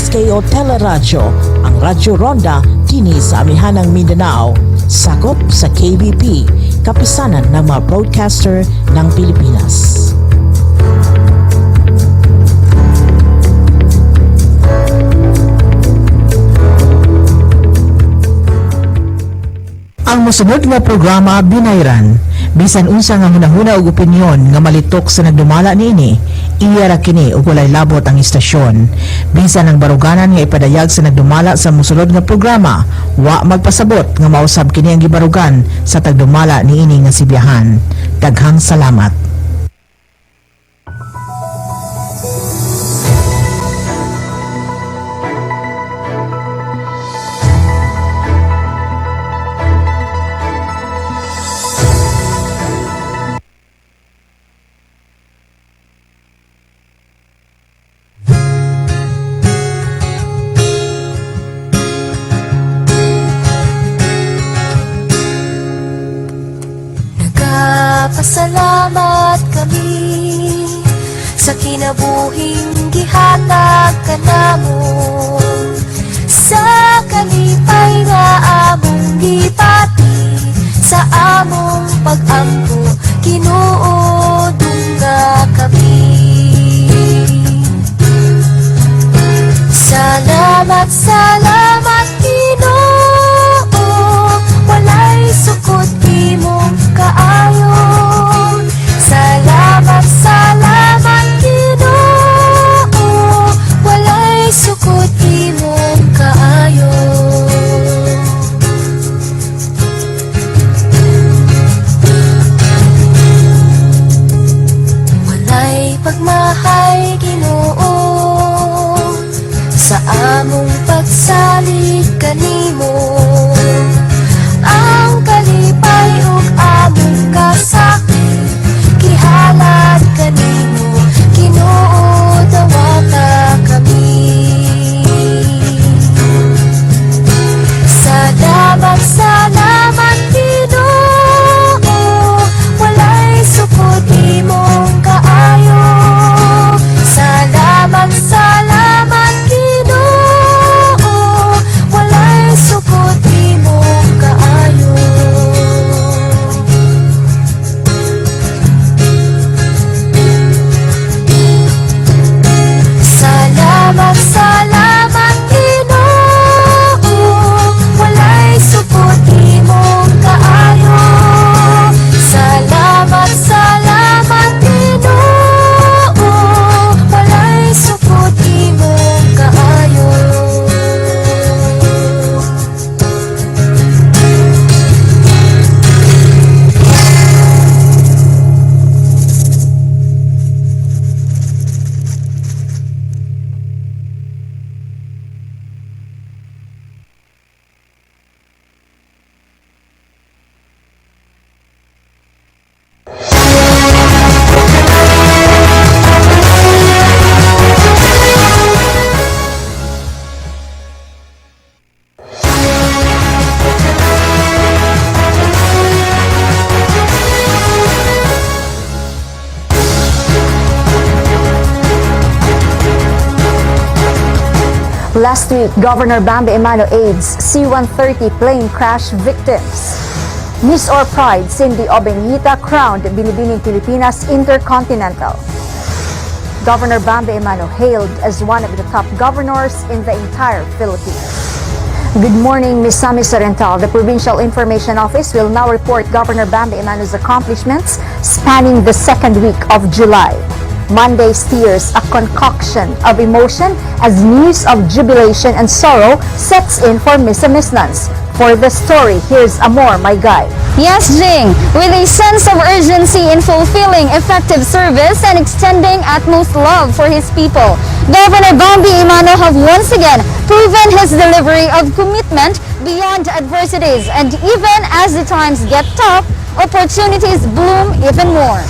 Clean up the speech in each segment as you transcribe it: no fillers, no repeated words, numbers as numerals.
Dxko Teleradyo, ang Radyo Ronda kini sa amihanang Mindanao, sakop sa KBP, kapisanan ng mga broadcaster ng Pilipinas. Ang mosunod nga programa binayran, bisan unsa nga hunahuna og opinyon nga malitok sa nagdumala niini, iya ra kini ug walay labot ang istasyon. Bisan ang baruganan nga ipadayag sa nagdumala sa mosunod nga programa, wa magpasabot nga mausab kini ang gibarugan sa tagdumala niini nga sibiyahan. Daghang salamat. Pasalamat kami sa kinabuhing gihatag kanamon, sa kalipay nga among gipati, sa among pag-ampo kinuodong nga kami. Salamat, salamat Ginoo, walay sukod imong kaayo. Salamat, salamat Ginoo, walay sukod imong kaayo. Walay pagmahay Ginoo sa among pagsalig kanimo, ang kalipay ug among kasakit gihalad kanimo, Ginoo dawata kami. Salamat, salamat Ginoo, walay sukod imong kaayo. Salamat, salamat Ginoo, walay sukod imong kaayo. Salamat, salamat Ginoo, walay sukod imong kaayo. Salamat, salamat Ginoo, walay sukod imong kaayo. Last week, Governor Bambi Emano aids C-130 plane crash victims. Miss or Pride Cindy Obenita crowned Binibining Pilipinas Intercontinental. Governor Bambi Emano hailed as one of the top governors in the entire Philippines. Good morning, Misamis Oriental. The Provincial Information Office will now report Governor Bambi Emano's accomplishments spanning the second week of July. Monday steers a concoction of emotion as news of jubilation and sorrow sets in for Misamisnans. For the story, here's Amor, my guy. Yes, Jing, with a sense of urgency in fulfilling effective service and extending utmost love for his people, Governor Bambi Emano have once again proven his delivery of commitment beyond adversities, and even as the times get tough, opportunities bloom even more.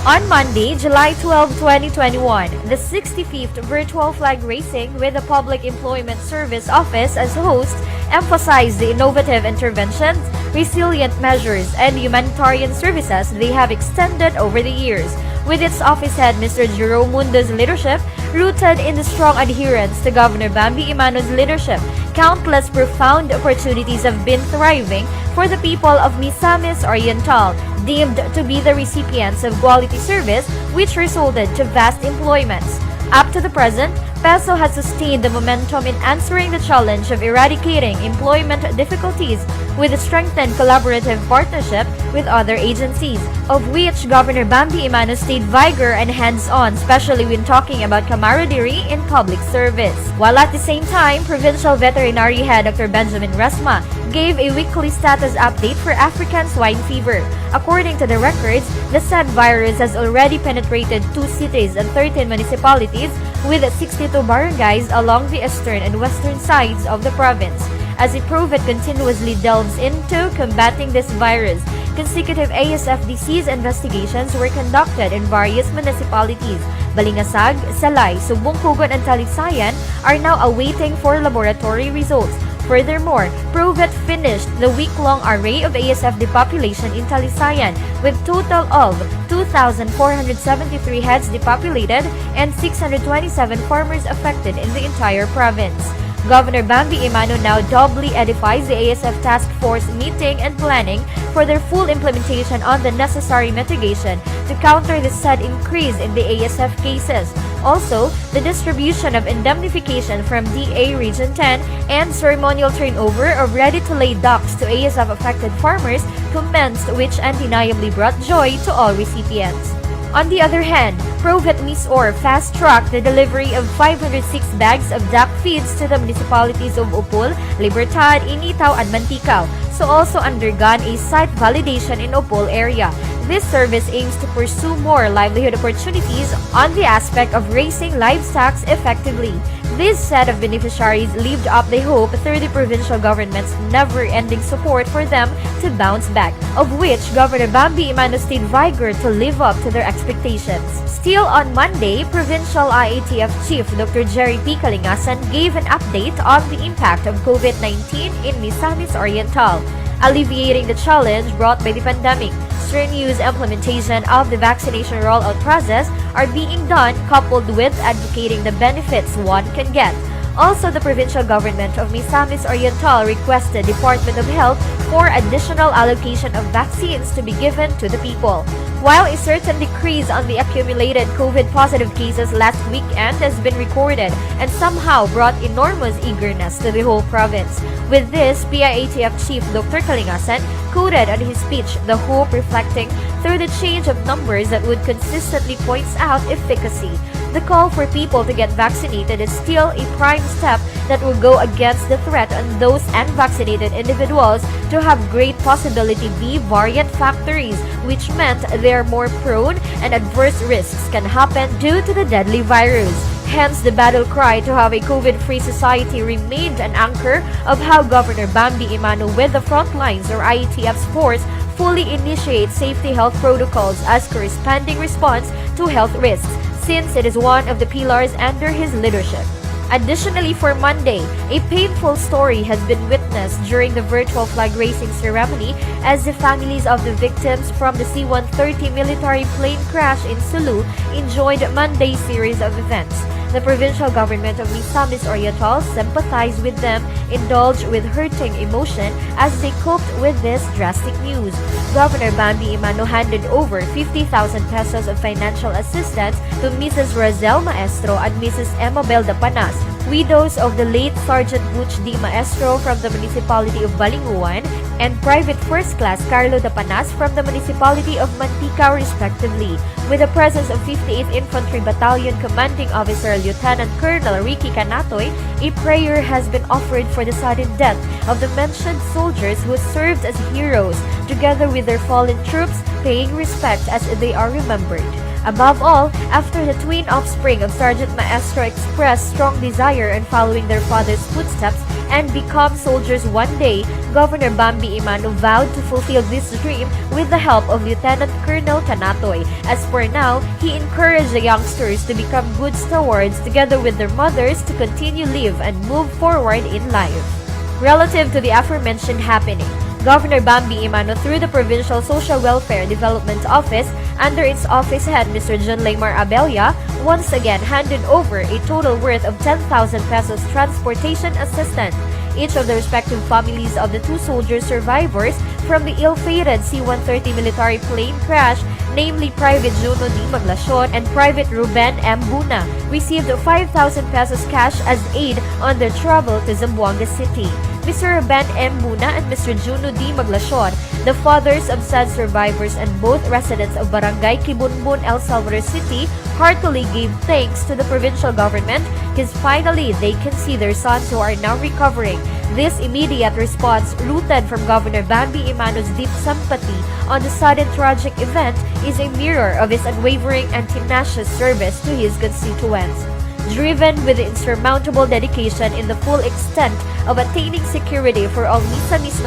On Monday, July 12, 2021, the 65th Virtual Flag Racing with the Public Employment Service Office as host emphasized the innovative interventions, resilient measures, and humanitarian services they have extended over the years, with its office head Mr. Jerome Mundo's leadership, rooted in the strong adherence to Governor Bambi Imano's leadership. Countless profound opportunities have been thriving for the people of Misamis Oriental, deemed to be the recipients of quality service, which resulted to vast employments. Up to the present, PESO has sustained the momentum in answering the challenge of eradicating employment difficulties with a strengthened collaborative partnership with other agencies, of which Governor Bambi Imano stayed vigor and hands-on, especially when talking about camaraderie in public service. While at the same time, Provincial Veterinary Head Dr. Benjamin Resma gave a weekly status update for African swine fever. According to the records, the said virus has already penetrated 2 cities and 13 municipalities with 62 barangays along the eastern and western sides of the province. As the Provet continuously delves into combating this virus, consecutive ASF disease investigations were conducted in various municipalities. Balingasag, Salay, Subong-Kugon, and Talisayan are now awaiting for laboratory results. Furthermore, Provet finished the week-long array of ASF depopulation in Talisayan with total of 2,473 heads depopulated and 627 farmers affected in the entire province. Governor Bambi Imano now doubly edifies the ASF task force meeting and planning for their full implementation on the necessary mitigation to counter the said increase in the ASF cases. Also, the distribution of indemnification from DA Region 10 and ceremonial turnover of ready-to-lay ducks to ASF-affected farmers commenced, which undeniably brought joy to all recipients. On the other hand, Provet Misor fast-tracked the delivery of 506 bags of duck feeds to the municipalities of Upol, Libertad, Initaw, and Mantikao, so also undergone a site validation in Upol area. This service aims to pursue more livelihood opportunities on the aspect of raising livestock effectively. This set of beneficiaries lived up the hope through the provincial government's never-ending support for them to bounce back, of which Governor Bambi Imano stayed vigor to live up to their expectations. Still on Monday, Provincial IATF Chief Dr. Jerry P. Kalingasan gave an update on the impact of COVID-19 in Misamis Oriental, alleviating the challenge brought by the pandemic. Strenuous implementation of the vaccination rollout process are being done, coupled with advocating the benefits one can get. Also, the provincial government of Misamis Oriental requested Department of Health for additional allocation of vaccines to be given to the people. While a certain decrease on the accumulated COVID-positive cases last weekend has been recorded and somehow brought enormous eagerness to the whole province. With this, PIATF Chief Dr. Kalingasan quoted on his speech the hope reflecting through the change of numbers that would consistently points out efficacy. The call for people to get vaccinated is still a prime step that will go against the threat on those unvaccinated individuals to have great possibility be variant factories, which meant they are more prone and adverse risks can happen due to the deadly virus. Hence, the battle cry to have a COVID-free society remained an anchor of how Governor Bambi Imano with the front lines or IATF's force fully initiate safety health protocols as corresponding response to health risks, since it is one of the pillars under his leadership. Additionally, for Monday, a painful story has been witnessed during the virtual flag raising ceremony as the families of the victims from the C-130 military plane crash in Sulu enjoyed Monday's series of events. The provincial government of Misamis Oriental sympathized with them, indulged with hurting emotion as they coped with this drastic news. Governor Bambi Imano handed over 50,000 pesos of financial assistance to Mrs. Rosel Maestro and Mrs. Emma Belda Panas, widows of the late Sergeant Butch D. Maestro from the municipality of Balinguan and Private First Class Carlo da Panas from the municipality of Mantikao respectively. With the presence of 58th Infantry Battalion Commanding Officer Lieutenant Colonel Ricky Canatoy, a prayer has been offered for the sudden death of the mentioned soldiers who served as heroes, together with their fallen troops, paying respect as they are remembered. Above all, after the twin offspring of Sergeant Maestro expressed strong desire in following their father's footsteps and become soldiers one day, Governor Bambi Imano vowed to fulfill this dream with the help of Lieutenant Colonel Canatoy. As for now, he encouraged the youngsters to become good stewards together with their mothers to continue live and move forward in life. Relative to the aforementioned happening, Governor Bambi Imano, through the Provincial Social Welfare Development Office, under its office head Mr. John Laymar Abella, once again handed over a total worth of 10,000 pesos transportation assistance. Each of the respective families of the two soldier survivors from the ill-fated C-130 military plane crash, namely Private Juno D. Maglacion and Private Rpn Dxko, received 5,000 pesos cash as aid on their travel to Zamboanga City. Mr. Rpn Dxko and Mr. Juno D. Maglacion, the fathers of said survivors and both residents of Barangay Kibunbun, El Salvador City, heartily gave thanks to the provincial government because finally they can see their sons who are now recovering. This immediate response, rooted from Governor Bambi Imano's deep sympathy on the sudden tragic event, is a mirror of his unwavering and tenacious service to his constituents. Driven with the insurmountable dedication in the full extent of attaining security for all Misamis,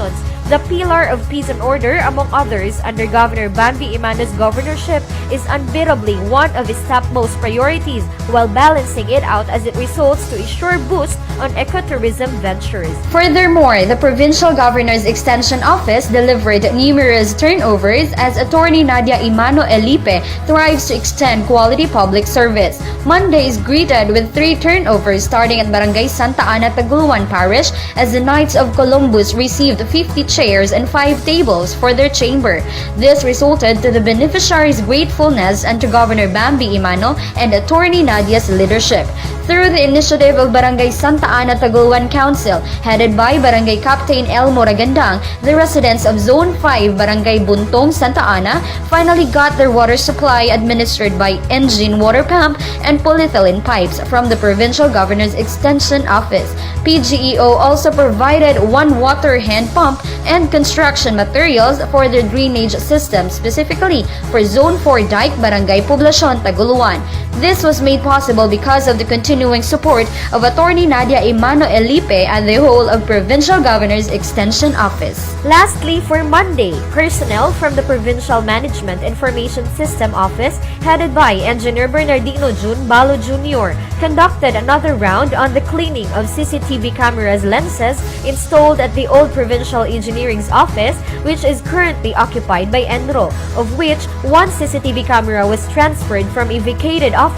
the pillar of peace and order, among others, under Governor Bambi Imano's governorship, is unbeatably one of his topmost priorities, while balancing it out as it results to a sure boost on ecotourism ventures. Furthermore, the Provincial Governor's Extension Office delivered numerous turnovers as Attorney Nadia Imano Elipe thrives to extend quality public service. Monday is greeted with 3 turnovers starting at Barangay Santa Ana, Taguluan Parish, as the Knights of Columbus received 50 chairs and 5 tables for their chamber. This resulted to the beneficiaries' gratefulness and to Governor Bambi Imano and Attorney Nadia's leadership. Through the initiative of Barangay Santa Ana Taguluan Council, headed by Barangay Captain Elmo Ragandang, the residents of Zone 5 Barangay Buntong, Santa Ana, finally got their water supply administered by engine water pump and polyethylene pipes from the Provincial Governor's Extension Office. PGEO also provided 1 water hand pump and construction materials for the drainage system, specifically for Zone 4 Dike Barangay Poblacion, Taguluan. This was made possible because of the continuing support of Attorney Nadia Imano Elipe and the whole of Provincial Governor's Extension Office. Lastly, for Monday, personnel from the Provincial Management Information System Office, headed by Engineer Bernardino Jun Balo Jr., conducted another round on the cleaning of CCTV cameras lenses installed at the old Provincial Engineering's office, which is currently occupied by Enro, of which 1 CCTV camera was transferred from a vacated office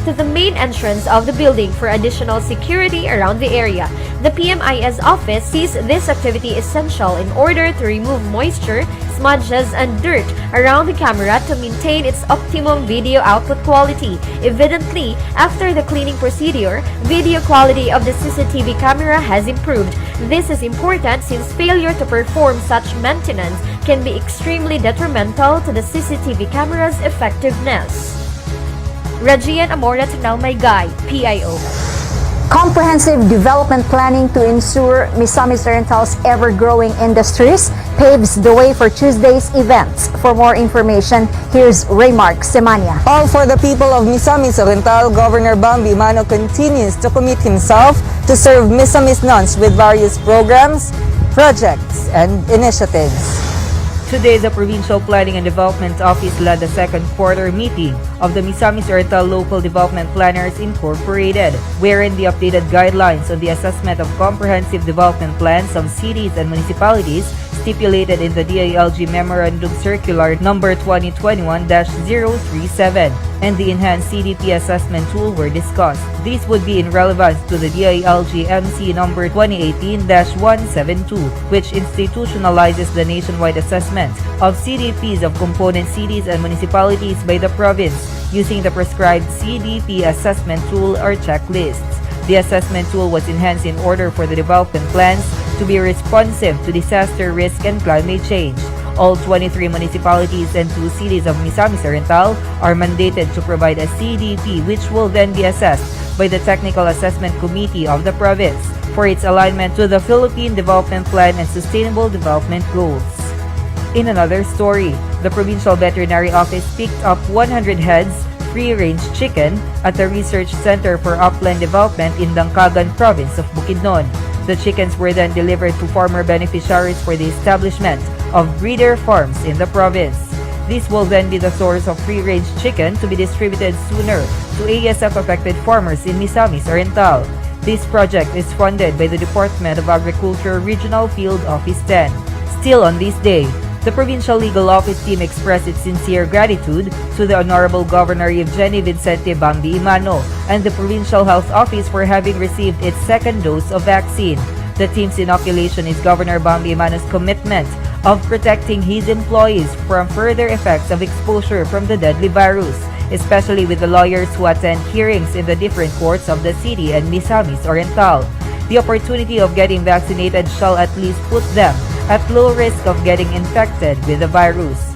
to the main entrance of the building for additional security around the area. The PMIS office sees this activity essential in order to remove moisture, smudges, and dirt around the camera to maintain its optimum video output quality. Evidently, after the cleaning procedure, video quality of the CCTV camera has improved. This is important since failure to perform such maintenance can be extremely detrimental to the CCTV camera's effectiveness. Rajian Amora Tanalmaygay, PIO. Comprehensive development planning to ensure Misamis Oriental's ever-growing industries paves the way for Tuesday's events. For more information, here's Raymark Semania. All for the people of Misamis Oriental, Governor Bambi Imano continues to commit himself to serve Misamis nuns with various programs, projects, and initiatives. Today, the Provincial Planning and Development Office led the second quarter meeting of the Misamis Oriental Local Development Planners Incorporated, wherein the updated guidelines on the assessment of comprehensive development plans of cities and municipalities stipulated in the DILG Memorandum Circular number 2021-037 and the enhanced CDP assessment tool were discussed. These would be in relevance to the DILG MC number 2018-172, which institutionalizes the nationwide assessment of CDPs of component cities and municipalities by the province using the prescribed CDP assessment tool or checklists. The assessment tool was enhanced in order for the development plans to be responsive to disaster risk and climate change. All 23 municipalities and 2 cities of Misamis Oriental are mandated to provide a CDP which will then be assessed by the Technical Assessment Committee of the province for its alignment to the Philippine Development Plan and Sustainable Development Goals. In another story, the Provincial Veterinary Office picked up 100 heads free-range chicken at the Research Center for Upland Development in Dangkagan Province of Bukidnon. The chickens were then delivered to farmer beneficiaries for the establishment of breeder farms in the province. This will then be the source of free-range chicken to be distributed sooner to ASF-affected farmers in Misamis Oriental. This project is funded by the Department of Agriculture Regional Field Office 10. Still on this day, the Provincial Legal Office team expressed its sincere gratitude to the Honorable Governor Evgeny Vicente Bambi Imano and the Provincial Health Office for having received its second dose of vaccine. The team's inoculation is Governor Bambi Imano's commitment of protecting his employees from further effects of exposure from the deadly virus, especially with the lawyers who attend hearings in the different courts of the city and Misamis Oriental. The opportunity of getting vaccinated shall at least put them at low risk of getting infected with the virus.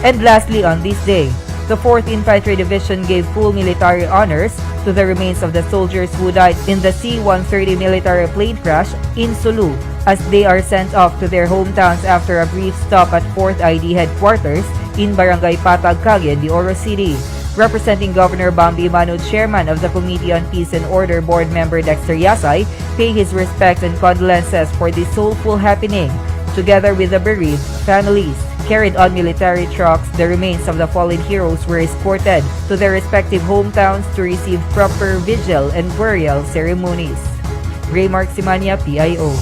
And lastly, on this day, the 4th Infantry Division gave full military honors to the remains of the soldiers who died in the C-130 military plane crash in Sulu, as they are sent off to their hometowns after a brief stop at 4th ID headquarters in Barangay Patag, Cagayan de Oro City. Representing Governor Bambi Imano, Chairman of the Committee on Peace and Order Board Member Dexter Yasay, pay his respects and condolences for this soulful happening. Together with the bereaved families, carried on military trucks, the remains of the fallen heroes were escorted to their respective hometowns to receive proper vigil and burial ceremonies. Ray Mark Simania, PIO.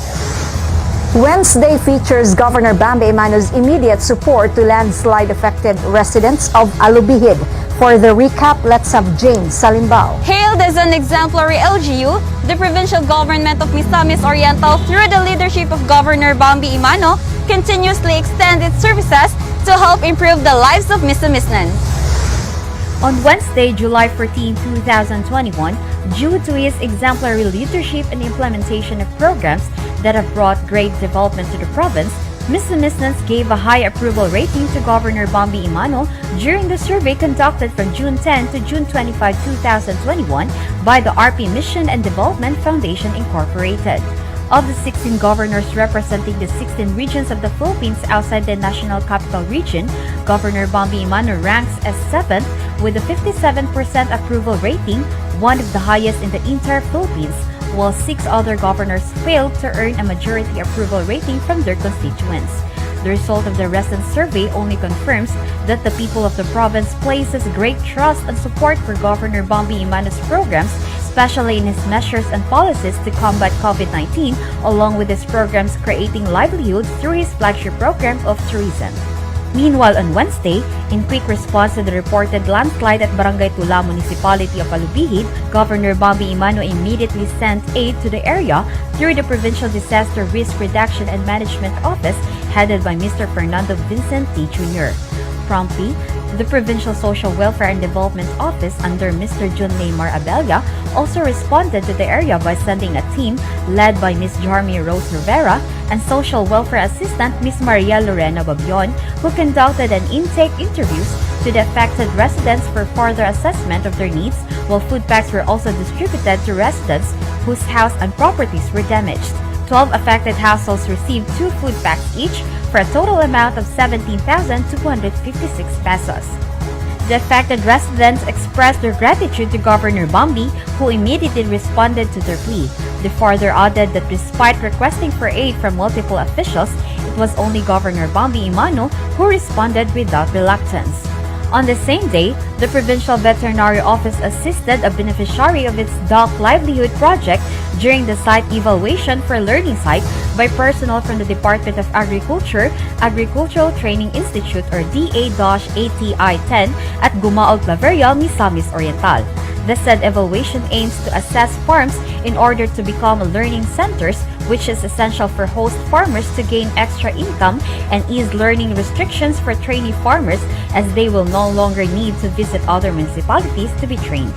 Wednesday features Governor Bambi Imano's immediate support to landslide-affected residents of Alubihid. For the recap, let's have James Salimbao. Hailed as an exemplary LGU, the provincial government of Misamis Oriental, through the leadership of Governor Bambi Imano, continuously extends its services to help improve the lives of Misamisnans. On Wednesday, July 14, 2021, due to his exemplary leadership and implementation of programs that have brought great development to the province, Misamisnans gave a high approval rating to Governor Bambi Imano during the survey conducted from June 10 to June 25, 2021 by the Rpn Mission and Development Foundation Incorporated. Of the 16 governors representing the 16 regions of the Philippines outside the National Capital Region, Governor Bambi Imano ranks as 7th with a 57% approval rating, one of the highest in the entire Philippines, while 6 other governors failed to earn a majority approval rating from their constituents. The result of the recent survey only confirms that the people of the province places great trust and support for Governor Bambi Imano's programs, especially in his measures and policies to combat COVID-19, along with his programs creating livelihoods through his flagship program of tourism. Meanwhile, on Wednesday, in quick response to the reported landslide at Barangay Tula Municipality of Alubihid, Governor Bambi Imano immediately sent aid to the area through the Provincial Disaster Risk Reduction and Management Office headed by Mr. Fernando Vincent T. Jr. Promptly, the Provincial Social Welfare and Development Office under Mr. John Neymar Abella also responded to the area by sending a team led by Ms. Jarmy Rose Rivera and Social Welfare Assistant Ms. Maria Lorena Babion, who conducted an intake interviews to the affected residents for further assessment of their needs, while food packs were also distributed to residents whose house and properties were damaged. 12 affected households received 2 food packs each for a total amount of 17,256 pesos. The affected residents expressed their gratitude to Governor Bambi, who immediately responded to their plea. They further added that despite requesting for aid from multiple officials, it was only Governor Bambi Imano who responded without reluctance. On the same day, the Provincial Veterinary Office assisted a beneficiary of its dog livelihood project during the site evaluation for learning site by personnel from the Department of Agriculture, Agricultural Training Institute or DA-ATI-10 at Gumaog, Claveria, Misamis Oriental. The said evaluation aims to assess farms in order to become learning centers, which is essential for host farmers to gain extra income and ease learning restrictions for trainee farmers, as they will no longer need to visit other municipalities to be trained.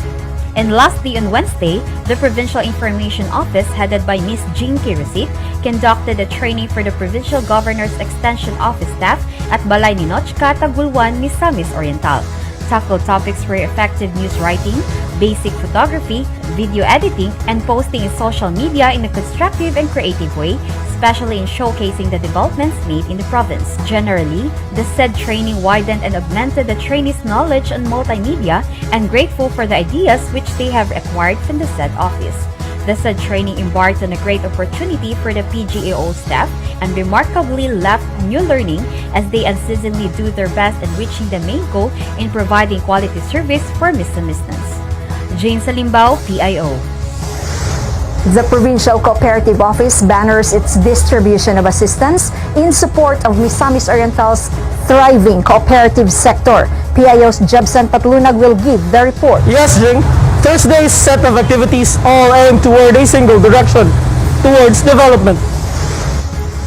And lastly, on Wednesday, the Provincial Information Office, headed by Ms. Jean Kirusit, conducted a training for the Provincial Governor's Extension Office staff at Balay ni Dxko, Taguluan, Misamis Oriental. Tackled topics were effective news writing, basic photography, video editing, and posting in social media in a constructive and creative way, especially in showcasing the developments made in the province. Generally, the said training widened and augmented the trainees' knowledge on multimedia, and grateful for the ideas which they have acquired from the said office. The said training embarked on a great opportunity for the PGAO staff and remarkably left new learning as they unceasingly do their best in reaching the main goal in providing quality service for Misamisnans. Jane Salimbao, PIO. The Provincial Cooperative Office banners its distribution of assistance in support of Misamis Oriental's thriving cooperative sector. PIO's Jebson Patlunag will give the report. Yes, Jing. Thursday's set of activities all aim toward a single direction, towards development.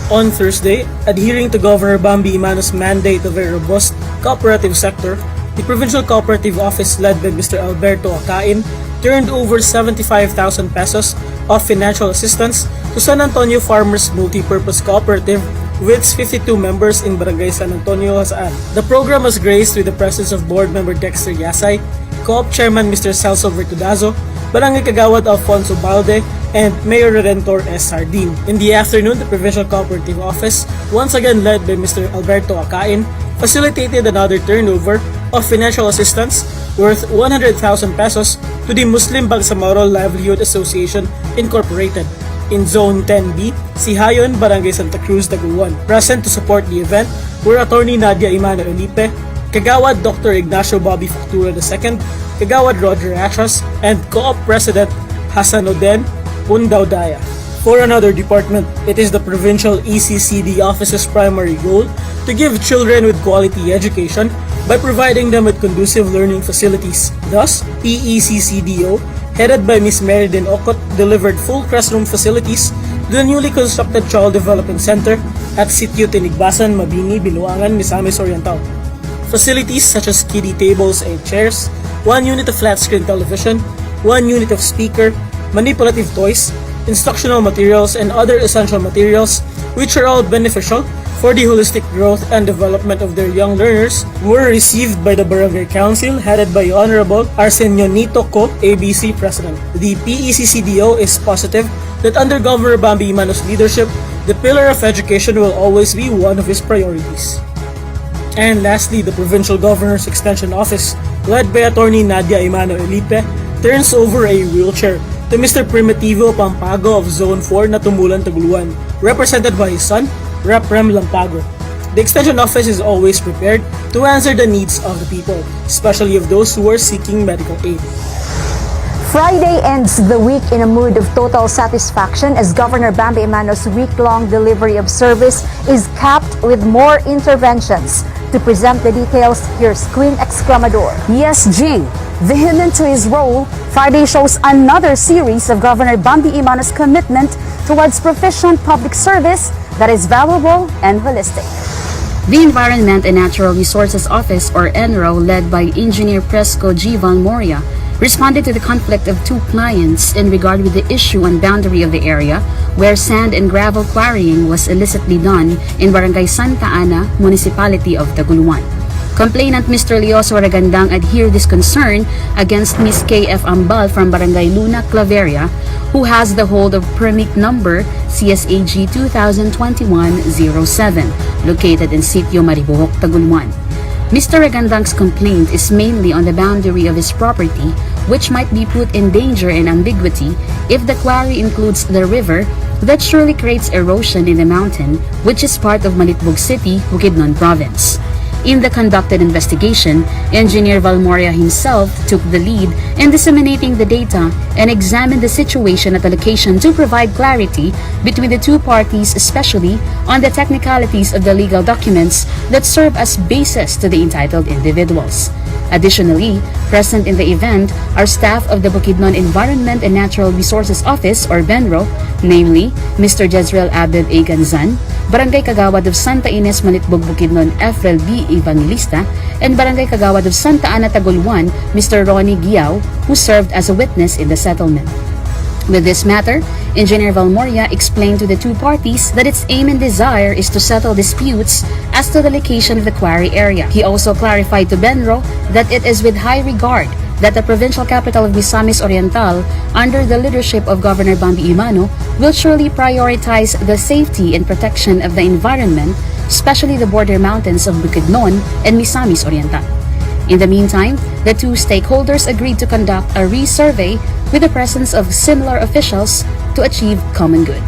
On Thursday, adhering to Governor Bambi Imano's mandate of a robust cooperative sector, the Provincial Cooperative Office led by Mr. Alberto Acain turned over 75,000 pesos of financial assistance to San Antonio Farmers Multipurpose Cooperative with its 52 members in Barangay San Antonio, Hasaan. The program was graced with the presence of Board Member Dexter Yasay, Co-op Chairman Mr. Celso Vertudazo, Barangay Kagawad Alfonso Balde, and Mayor Redentor S. Sardin. In the afternoon, the Provincial Cooperative Office, once again led by Mr. Alberto Acain, facilitated another turnover of financial assistance worth 100,000 pesos to the Muslim Bangsamoro Livelihood Association Incorporated in Zone 10B, Sihayon, Barangay Santa Cruz, Taguluan. Present to support the event were Attorney Nadia Imano Elipe, Kagawad Dr. Ignacio Bobby Factura II, Kagawad Roger Achas, and Co-op President Hasanuddin Pundaudaya. For another department, it is the Provincial ECCD Office's primary goal to give children with quality education by providing them with conducive learning facilities. Thus, PECCDO, headed by Ms. Meridin Okot, delivered full classroom facilities to the newly constructed Child Development Center at Sitio Tinigbasan, Mabini, Binuangan, Misamis Oriental. Facilities such as kiddie tables and chairs, 1 unit of flat-screen television, 1 unit of speaker, manipulative toys, instructional materials, and other essential materials, which are all beneficial for the holistic growth and development of their young learners, were received by the Barangay Council headed by Honorable Arsenio Ko, ABC President. The PECCDO is positive that under Governor Bambi Imano's leadership, the pillar of education will always be one of his priorities. And lastly, the Provincial Governor's Extension Office, led by Attorney Nadia Imano Elipe, turns over a wheelchair to Mr. Primitivo Pampago of Zone 4 Natumulan, Taguluan, represented by his son, Rpn Lampago. The Extension Office is always prepared to answer the needs of the people, especially of those who are seeking medical aid. Friday ends the week in a mood of total satisfaction as Governor Bambi Imano's week-long delivery of service is capped with more interventions. To present the details, here's Queen Exclamador. Yes, Jing. Vehement to his role, Friday shows another series of Governor Bambi Imano's commitment towards proficient public service that is valuable and holistic. The Environment and Natural Resources Office, or ENRO, led by Engineer Presco G. Valmoria, responded to the conflict of two clients in regard with the issue and boundary of the area where sand and gravel quarrying was illicitly done in Barangay Santa Ana, Municipality of Taguluan. Complainant Mr. Leoso Ragandang adhered this concern against Ms. K.F. Ambal from Barangay Luna, Claveria, who has the hold of permit number CSAG 2021-07, located in Sitio Maribohok, Taguluan. Mr. Ragandang's complaint is mainly on the boundary of his property, which might be put in danger and ambiguity if the quarry includes the river that surely creates erosion in the mountain, which is part of Malitbog City, Bukidnon Province. In the conducted investigation, Engineer Valmoria himself took the lead in disseminating the data and examined the situation at the location to provide clarity between the two parties, especially on the technicalities of the legal documents that serve as basis to the entitled individuals. Additionally, present in the event are staff of the Bukidnon Environment and Natural Resources Office, or BENRO, namely Mr. Jezreel Abed A. Ganzan, Barangay Kagawad of Santa Ines, Malitbog, Bukidnon, Efrel B. Evangelista, and Barangay Kagawad of Santa Ana, Taguluan, Mr. Ronnie Giao, who served as a witness in the settlement. With this matter, Engineer Valmoria explained to the two parties that its aim and desire is to settle disputes as to the location of the quarry area. He also clarified to Benro that it is with high regard that the provincial capital of Misamis Oriental, under the leadership of Governor Bambi Imano, will surely prioritize the safety and protection of the environment, especially the border mountains of Bukidnon and Misamis Oriental. In the meantime, the two stakeholders agreed to conduct a resurvey with the presence of similar officials to achieve common good.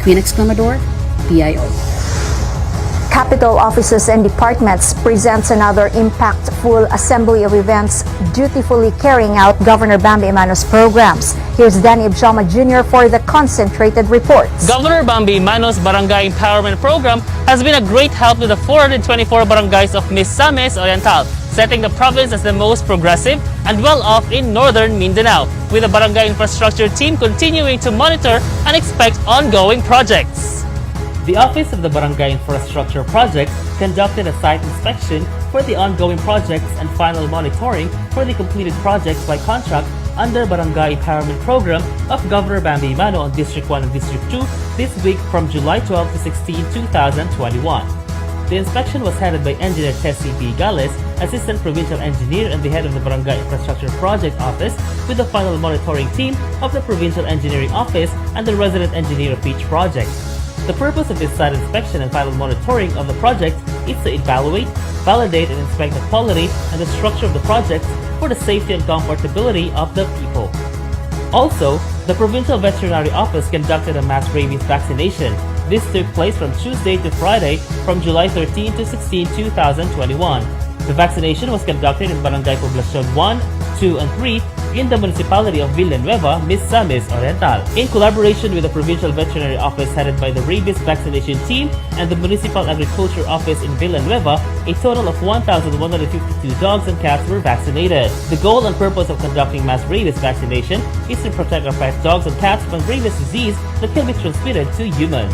Queen Exclamador, PIO. Capital offices and departments presents another impactful assembly of events dutifully carrying out Governor Bambi Imano's programs. Here's Danny Abjama Jr. for the concentrated reports. Governor Bambi Imano's Barangay Empowerment Program has been a great help to the 424 barangays of Misamis Oriental, setting the province as the most progressive and well-off in northern Mindanao, with the barangay infrastructure team continuing to monitor and expect ongoing projects. The Office of the Barangay Infrastructure Project conducted a site inspection for the ongoing projects and final monitoring for the completed projects by contract under Barangay Empowerment Program of Governor Bambi Imano on District 1 and District 2 this week from July 12 to 16, 2021. The inspection was headed by Engineer Tessie B. Gales, Assistant Provincial Engineer and the head of the Barangay Infrastructure Project Office, with the final monitoring team of the Provincial Engineering Office and the resident engineer of each project. The purpose of this site inspection and final monitoring of the project is to evaluate, validate, and inspect the quality and the structure of the project for the safety and comfortability of the people. Also, the Provincial Veterinary Office conducted a mass rabies vaccination. This took place from Tuesday to Friday from July 13 to 16, 2021. The vaccination was conducted in Barangay Poblacion 1, 2, and 3 in the municipality of Villanueva, Misamis Oriental. In collaboration with the Provincial Veterinary Office headed by the Rabies Vaccination Team and the Municipal Agriculture Office in Villanueva, a total of 1,152 dogs and cats were vaccinated. The goal and purpose of conducting mass rabies vaccination is to protect our pet dogs and cats from rabies disease that can be transmitted to humans.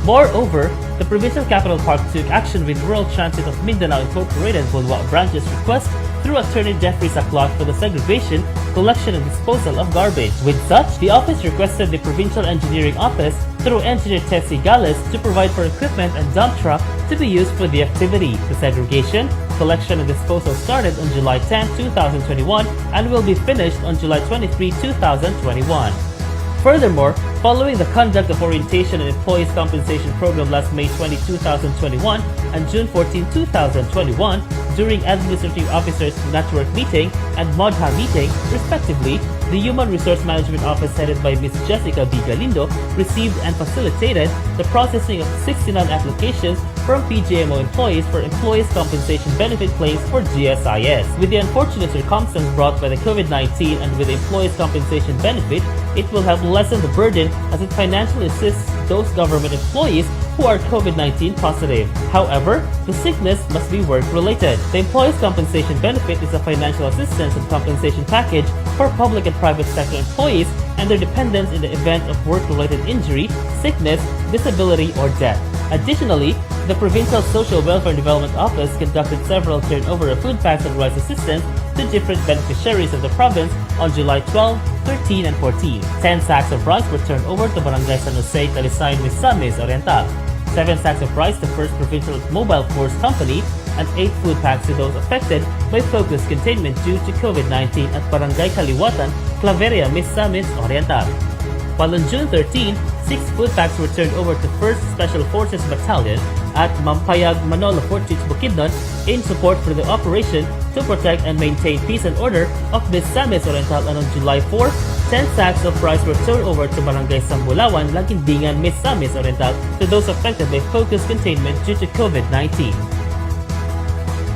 Moreover, the Provincial Capital Park took action with Rural Transit of Mindanao Incorporated Bulwa Branch's request through Attorney Jeffrey Saclot for the segregation, collection, and disposal of garbage. With such, the office requested the Provincial Engineering Office through Engineer Tessie Gales to provide for equipment and dump truck to be used for the activity. The segregation, collection, and disposal started on July 10, 2021 and will be finished on July 23, 2021. Furthermore, following the conduct of Orientation and Employees Compensation Program last May 20, 2021 and June 14, 2021, during Administrative Officers Network Meeting and MODHA Meeting, respectively, the Human Resource Management Office headed by Ms. Jessica B. Galindo received and facilitated the processing of 69 applications from PGMO employees for Employees Compensation Benefit claims for GSIS. With the unfortunate circumstance brought by the COVID-19 and with the Employees Compensation Benefit, it will help lessen the burden as it financially assists those government employees who are COVID-19 positive. However, the sickness must be work-related. The Employees Compensation Benefit is a financial assistance and compensation package for public and private sector employees and their dependents in the event of work-related injury, sickness, disability, or death. Additionally, the Provincial Social Welfare and Development Office conducted several turnover of food packs and rice assistance to different beneficiaries of the province on July 12, 13, and 14. 10 sacks of rice were turned over to Barangay San Jose, Talisay, Misamis Oriental. 7 sacks of rice to First Provincial Mobile Force Company, and 8 food packs to those affected by focused containment due to COVID-19 at Barangay Kaliwatan, Claveria, Misamis Oriental. While on June 13, 6 food packs were turned over to 1st Special Forces Battalion at Mampayag, Manolo Fortich, Bukidnon in support for the operation to protect and maintain peace and order of Misamis Oriental, and on July 4, 10 sacks of rice were turned over to Barangay Sambulawan, Lagindingan, Misamis Oriental to those affected by focused containment due to COVID-19.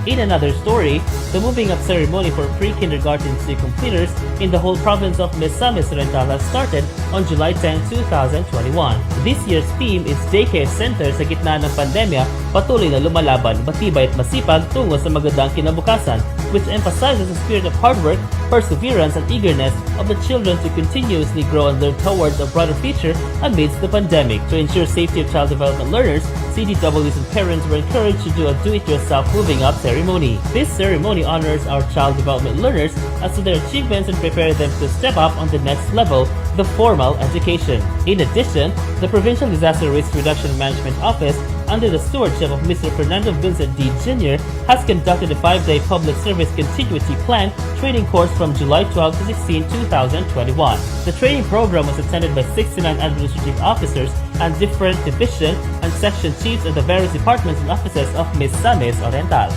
In another story, the moving up ceremony for pre-kindergarten to completers in the whole province of Misamis Oriental has started on July 10, 2021. This year's theme is Daycare Center sa gitna ng pandemya, patuloy na lumalaban, matibay at masipag tungo sa magandang kinabukasan, which emphasizes the spirit of hard work, perseverance, and eagerness of the children to continuously grow and learn towards a brighter future amidst the pandemic. To ensure safety of child development learners, CDWs and parents were encouraged to do a do-it-yourself moving up ceremony. This ceremony honors our child development learners as to their achievements and prepare them to step up on the next level, the formal education. In addition, the Provincial Disaster Risk Reduction and Management Office, under the stewardship of Mr. Fernando Vincent D. Jr., has conducted a 5-day Public Service Continuity Plan training course from July 12 to 16, 2021. The training program was attended by 69 administrative officers and different division and section chiefs of the various departments and offices of Misamis Oriental.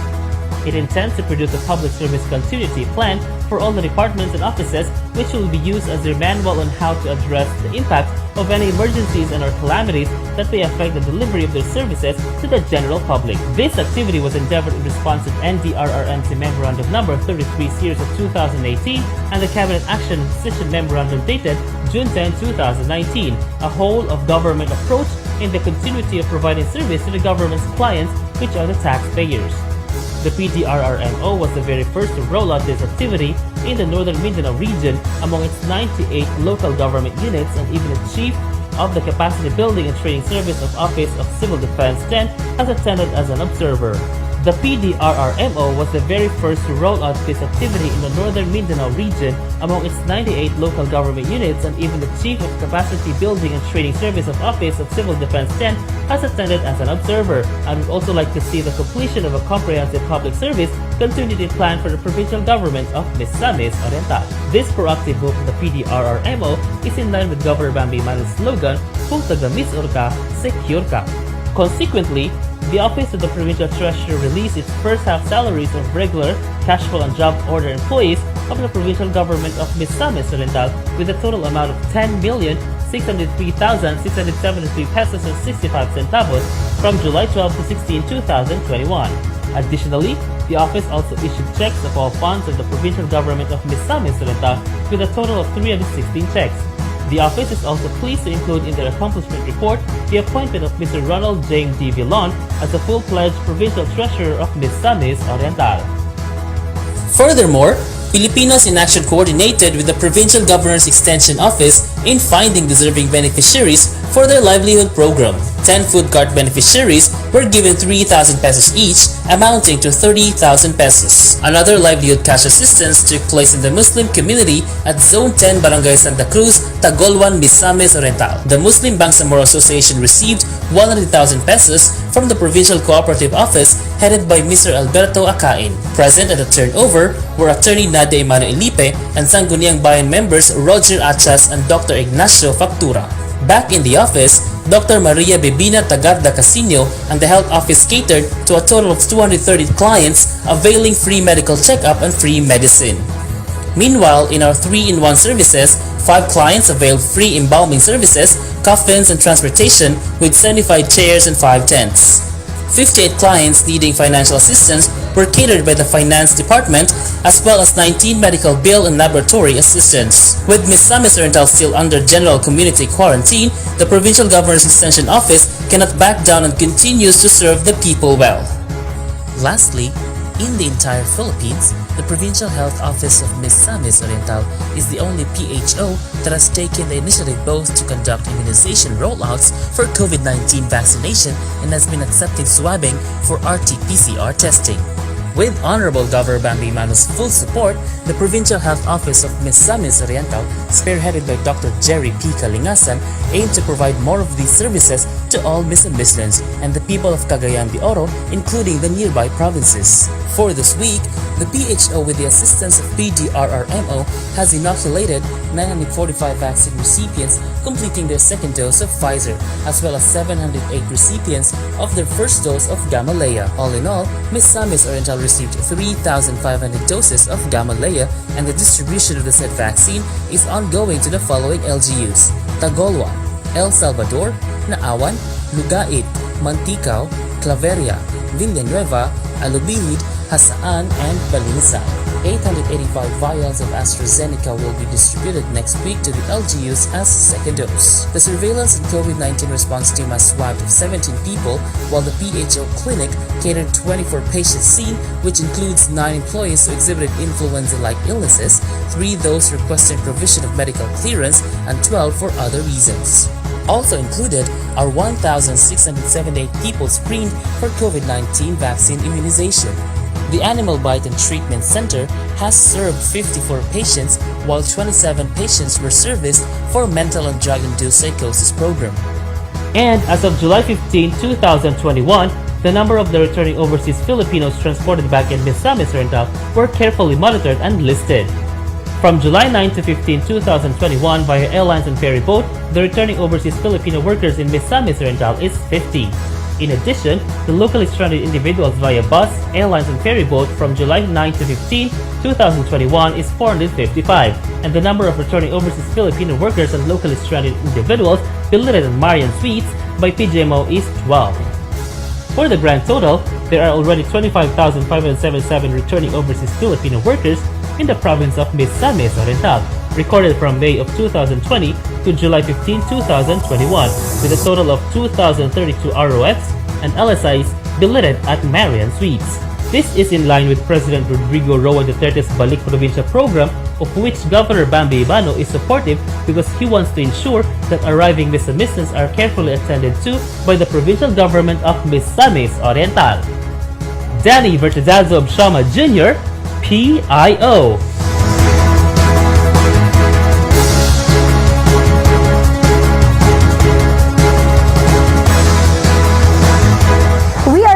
It intends to produce a public service continuity plan for all the departments and offices, which will be used as their manual on how to address the impact of any emergencies and or calamities that may affect the delivery of their services to the general public. This activity was endeavored in response to NDRRMC Memorandum Number 33 Series of 2018 and the Cabinet Action and Decision Memorandum dated June 10, 2019, a whole of government approach in the continuity of providing service to the government's clients, which are the taxpayers. The PDRRMO was the very first to roll out this activity in the Northern Mindanao region among its 98 local government units, and even the Chief of the Capacity Building and Training Service of Office of Civil Defense 10 has attended as an observer. The PDRRMO was the very first to roll out this activity in the Northern Mindanao region among its 98 local government units, and even the Chief of Capacity Building and Training Service of Office of Civil Defense 10 has attended as an observer, and would also like to see the completion of a comprehensive public service continuity plan for the provincial government of Misamis Oriental. This proactive move of the PDRRMO is in line with Governor Bambi Emano's slogan, "Kung taga-Misor ka, secure ka." Consequently, the Office of the Provincial Treasurer released its first half salaries of regular, casual, and job order employees of the provincial government of Misamis Oriental with a total amount of 10,603,673 pesos and 65 centavos from July 12 to 16, 2021. Additionally, the office also issued checks of all funds of the provincial government of Misamis Oriental with a total of 316 checks. The office is also pleased to include in their accomplishment report the appointment of Mr. Ronald James D. Villon as the full-fledged provincial treasurer of Misamis Oriental. Furthermore, Filipinos in Action coordinated with the Provincial Governor's Extension Office in finding deserving beneficiaries for their livelihood program. 10 food cart beneficiaries were given 3,000 pesos each, amounting to 30,000 pesos. Another livelihood cash assistance took place in the Muslim community at Zone 10, Barangay Santa Cruz, Tagolwan, Misamis Oriental. The Muslim Bangsamoro Association received 100,000 pesos from the Provincial Cooperative Office headed by Mr. Alberto Acain. Present at the turnover were Attorney Nadia Emano Ilipe and Sangguniang Bayan members Roger Achas and Dr. Ignacio Factura. Back in the office, Dr. Maria Bebina Tagarda Casino and the health office catered to a total of 230 clients availing free medical checkup and free medicine. Meanwhile, in our 3-in-1 services, 5 clients availed free embalming services, coffins, and transportation with 75 chairs and 5 tents. 58 clients needing financial assistance were catered by the Finance Department, as well as 19 medical bill and laboratory assistance. With Misamis Oriental still under general community quarantine, the Provincial Governor's Extension Office cannot back down and continues to serve the people well. Lastly, in the entire Philippines, the Provincial Health Office of Misamis Oriental is the only PHO that has taken the initiative both to conduct immunization rollouts for COVID-19 vaccination and has been accepting swabbing for RT-PCR testing. With Honorable Governor Bambi Emano's full support, the Provincial Health Office of Misamis Oriental, spearheaded by Dr. Jerry P. Kalingasan, aimed to provide more of these services to all Misamisans and the people of Cagayan de Oro, including the nearby provinces. For this week, the PHO, with the assistance of PDRRMO, has inoculated 945 vaccine recipients completing their second dose of Pfizer, as well as 708 recipients of their first dose of Gamaleya. All in all, Misamis Oriental received 3,500 doses of Gamaleya, and the distribution of the said vaccine is ongoing to the following LGUs: Tagolwan, El Salvador, Naawan, Lugait, Manticao, Claveria, Villanueva, Alubilid, Hasaan, and Balinsa. 885 vials of AstraZeneca will be distributed next week to the LGUs as second dose. The surveillance and COVID-19 response team has swabbed 17 people, while the PHO clinic catered 24 patients seen, which includes 9 employees who exhibited influenza-like illnesses, 3 those requesting provision of medical clearance, and 12 for other reasons. Also included are 1,678 people screened for COVID-19 vaccine immunization. The Animal Bite and Treatment Center has served 54 patients, while 27 patients were serviced for mental and drug-induced psychosis program. And as of July 15, 2021, the number of the returning overseas Filipinos transported back in Misamis Oriental were carefully monitored and listed. From July 9 to 15, 2021, via airlines and ferry boat, the returning overseas Filipino workers in Misamis Oriental is 50. In addition, the locally stranded individuals via bus, airlines, and ferry boat from July 9 to 15, 2021 is 455, and the number of returning overseas Filipino workers and locally stranded individuals billeted in Marian Suites by PGMO is 12. For the grand total, there are already 25,577 returning overseas Filipino workers in the province of Misamis Oriental, recorded from May of 2020 to July 15, 2021, with a total of 2,032 ROFs and LSIs billeted at Marian Suites. This is in line with President Rodrigo Roa Duterte's Balik Provincia program, of which Governor Bambi Ibano is supportive because he wants to ensure that arriving Misamisans are carefully attended to by the provincial government of Misamis Oriental. Danny Vertidazo of Shama Jr., PIO.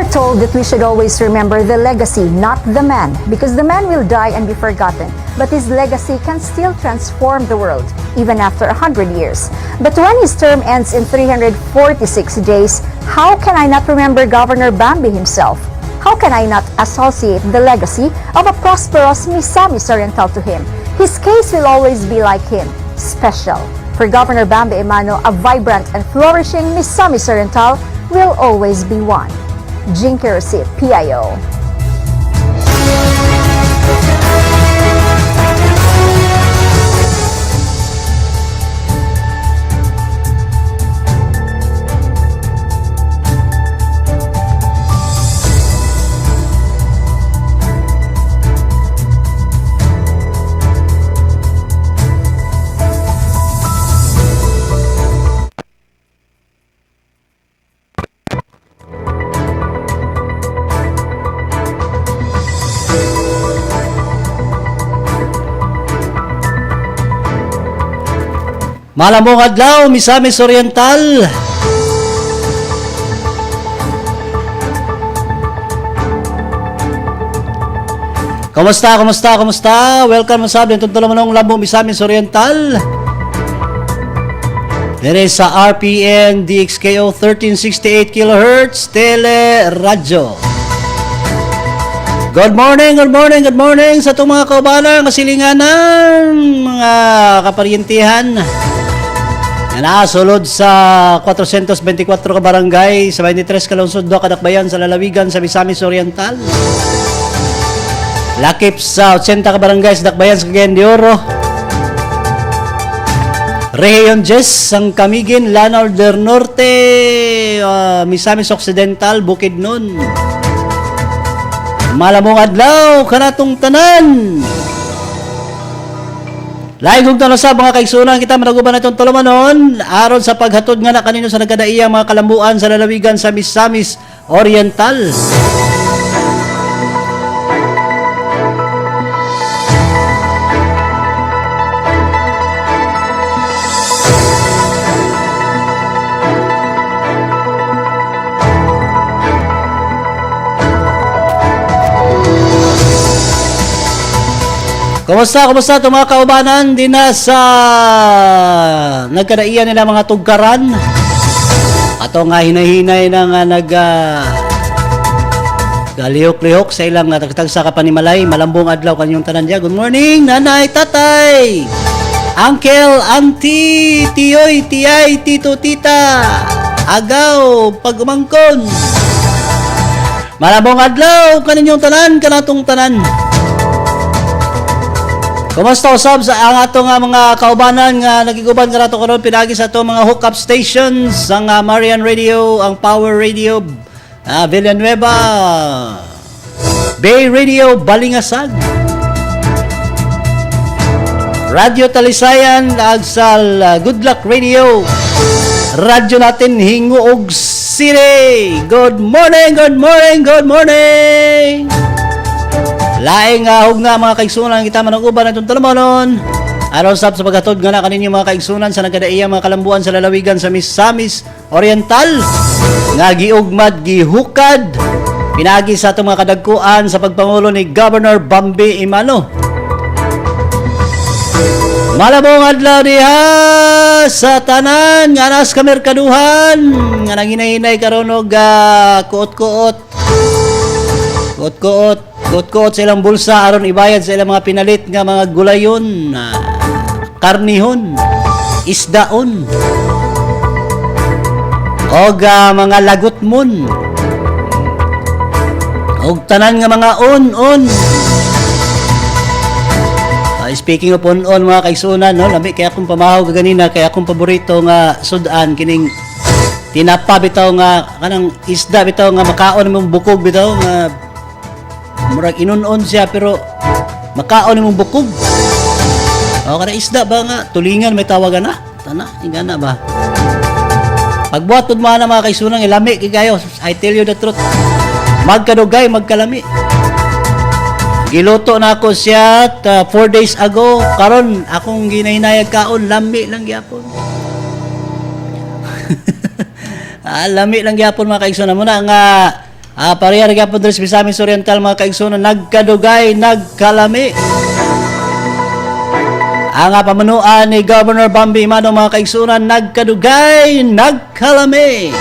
Told that we should always remember the legacy, not the man, because the man will die and be forgotten, but his legacy can still transform the world, even after 100 years. But when his term ends in 346 days, how can I not remember Governor Bambi himself? How can I not associate the legacy of a prosperous Misamis Oriental to him? His case will always be like him, special. For Governor Bambi Imano, a vibrant and flourishing Misamis Oriental will always be one. Jinky Receipt, PIO. Malamong adlaw, Misamis Oriental. Kumusta? Welcome sa atin itong manong Lambo Misamis Oriental. Dire sa Rpn Dxko 1368 kHz Tele Radyo. Good morning sa itong mga kaubalang, kasilinganan, mga kaparyentihan. Nasulod sa 424 ka barangay sa 23 ka lungsod do kadakbayan sa lalawigan sa Misamis Oriental. Lakip sa 80 ka barangay sa dakbayan sa Cagayan de Oro. Rehiyon 10 sang Camiguin, Lanao del Norte, Misamis Occidental, Bukidnon. Malamong adlaw kanatong tanan. Laing kung tanong sa mga kaigsunan kita managuban na itong tulumanon aron sa paghatod nga na kanino sa nagkadaiyang mga kalambuan sa lalawigan sa Misamis Oriental. Kumusta itong mga kaubanan din na sa nagkadaian nila mga tugkaran ato nga hinahinay na nga galihok-lihok sa ilang tagtag sa kapanimalay. Malambong adlaw kanyong tanan diya. Good morning nanay, tatay, uncle, auntie, tiyoy, tiyay, tito, tita, agaw, pag-umangkon. Malambong adlaw kaninyong tanan, kanatong tanan. Kumusta usab sa ang ato nga mga kaubanan nga nagiguban kanato karon pinagi sa ato mga hookup stations ang Marian Radio, ang Power Radio Villanueva, Bay Radio Balingasag, Radio Talisayan, Agsal, Good Luck Radio, radyo natin Hinguog City. Good morning. Laing hug nga mga kaigsunan kita managuban natong tulumanon. Aron sab sa paghatod nga na kaninyo mga kaigsunan sa nagkadaiyang mga kalambuan sa lalawigan sa Misamis Oriental nga giugmad gihukad pinagi sa atong mga kadagkuan sa pagpangulo ni Governor Bambi Imano. Malabong adlaw diha sa tanan nga nas ka merkaduhan nga nanghinay-hinay karon og kuot-kuot sa ilang bulsa aron ibayad sa ilang mga pinalit nga mga gulayon, karnihon, isdaon og mga lagutmon og tanan nga mga on. Speaking of on mga kaigsunan, no, labi kaya akong pamahaw ganina, kaya akong paborito nga sudan kining tinapa bitaw nga kanang isda bitaw nga makaon mong bukog bitaw nga murag inunon siya pero makaon mong bukog. O kana isda ba nga tulingan may tawagan na tana ingana ba pagbuhat pud mana mga kaigsunan ilami kay kayo. I tell you the truth, magkadugay magkalami. Giluto na ako siya 4 days ago. Karon akong ginahinayag kaon, lami lang gyapon. Lami lang gyapon mga kaigsunan. Muna nga pareha ra gyapon diri sa Misamis Oriental mga kaigsunan, nagkadugay, nagkalami. Ang pamanuan ni Governor Bambi Imano mga kaigsunan, nagkadugay, nagkalami.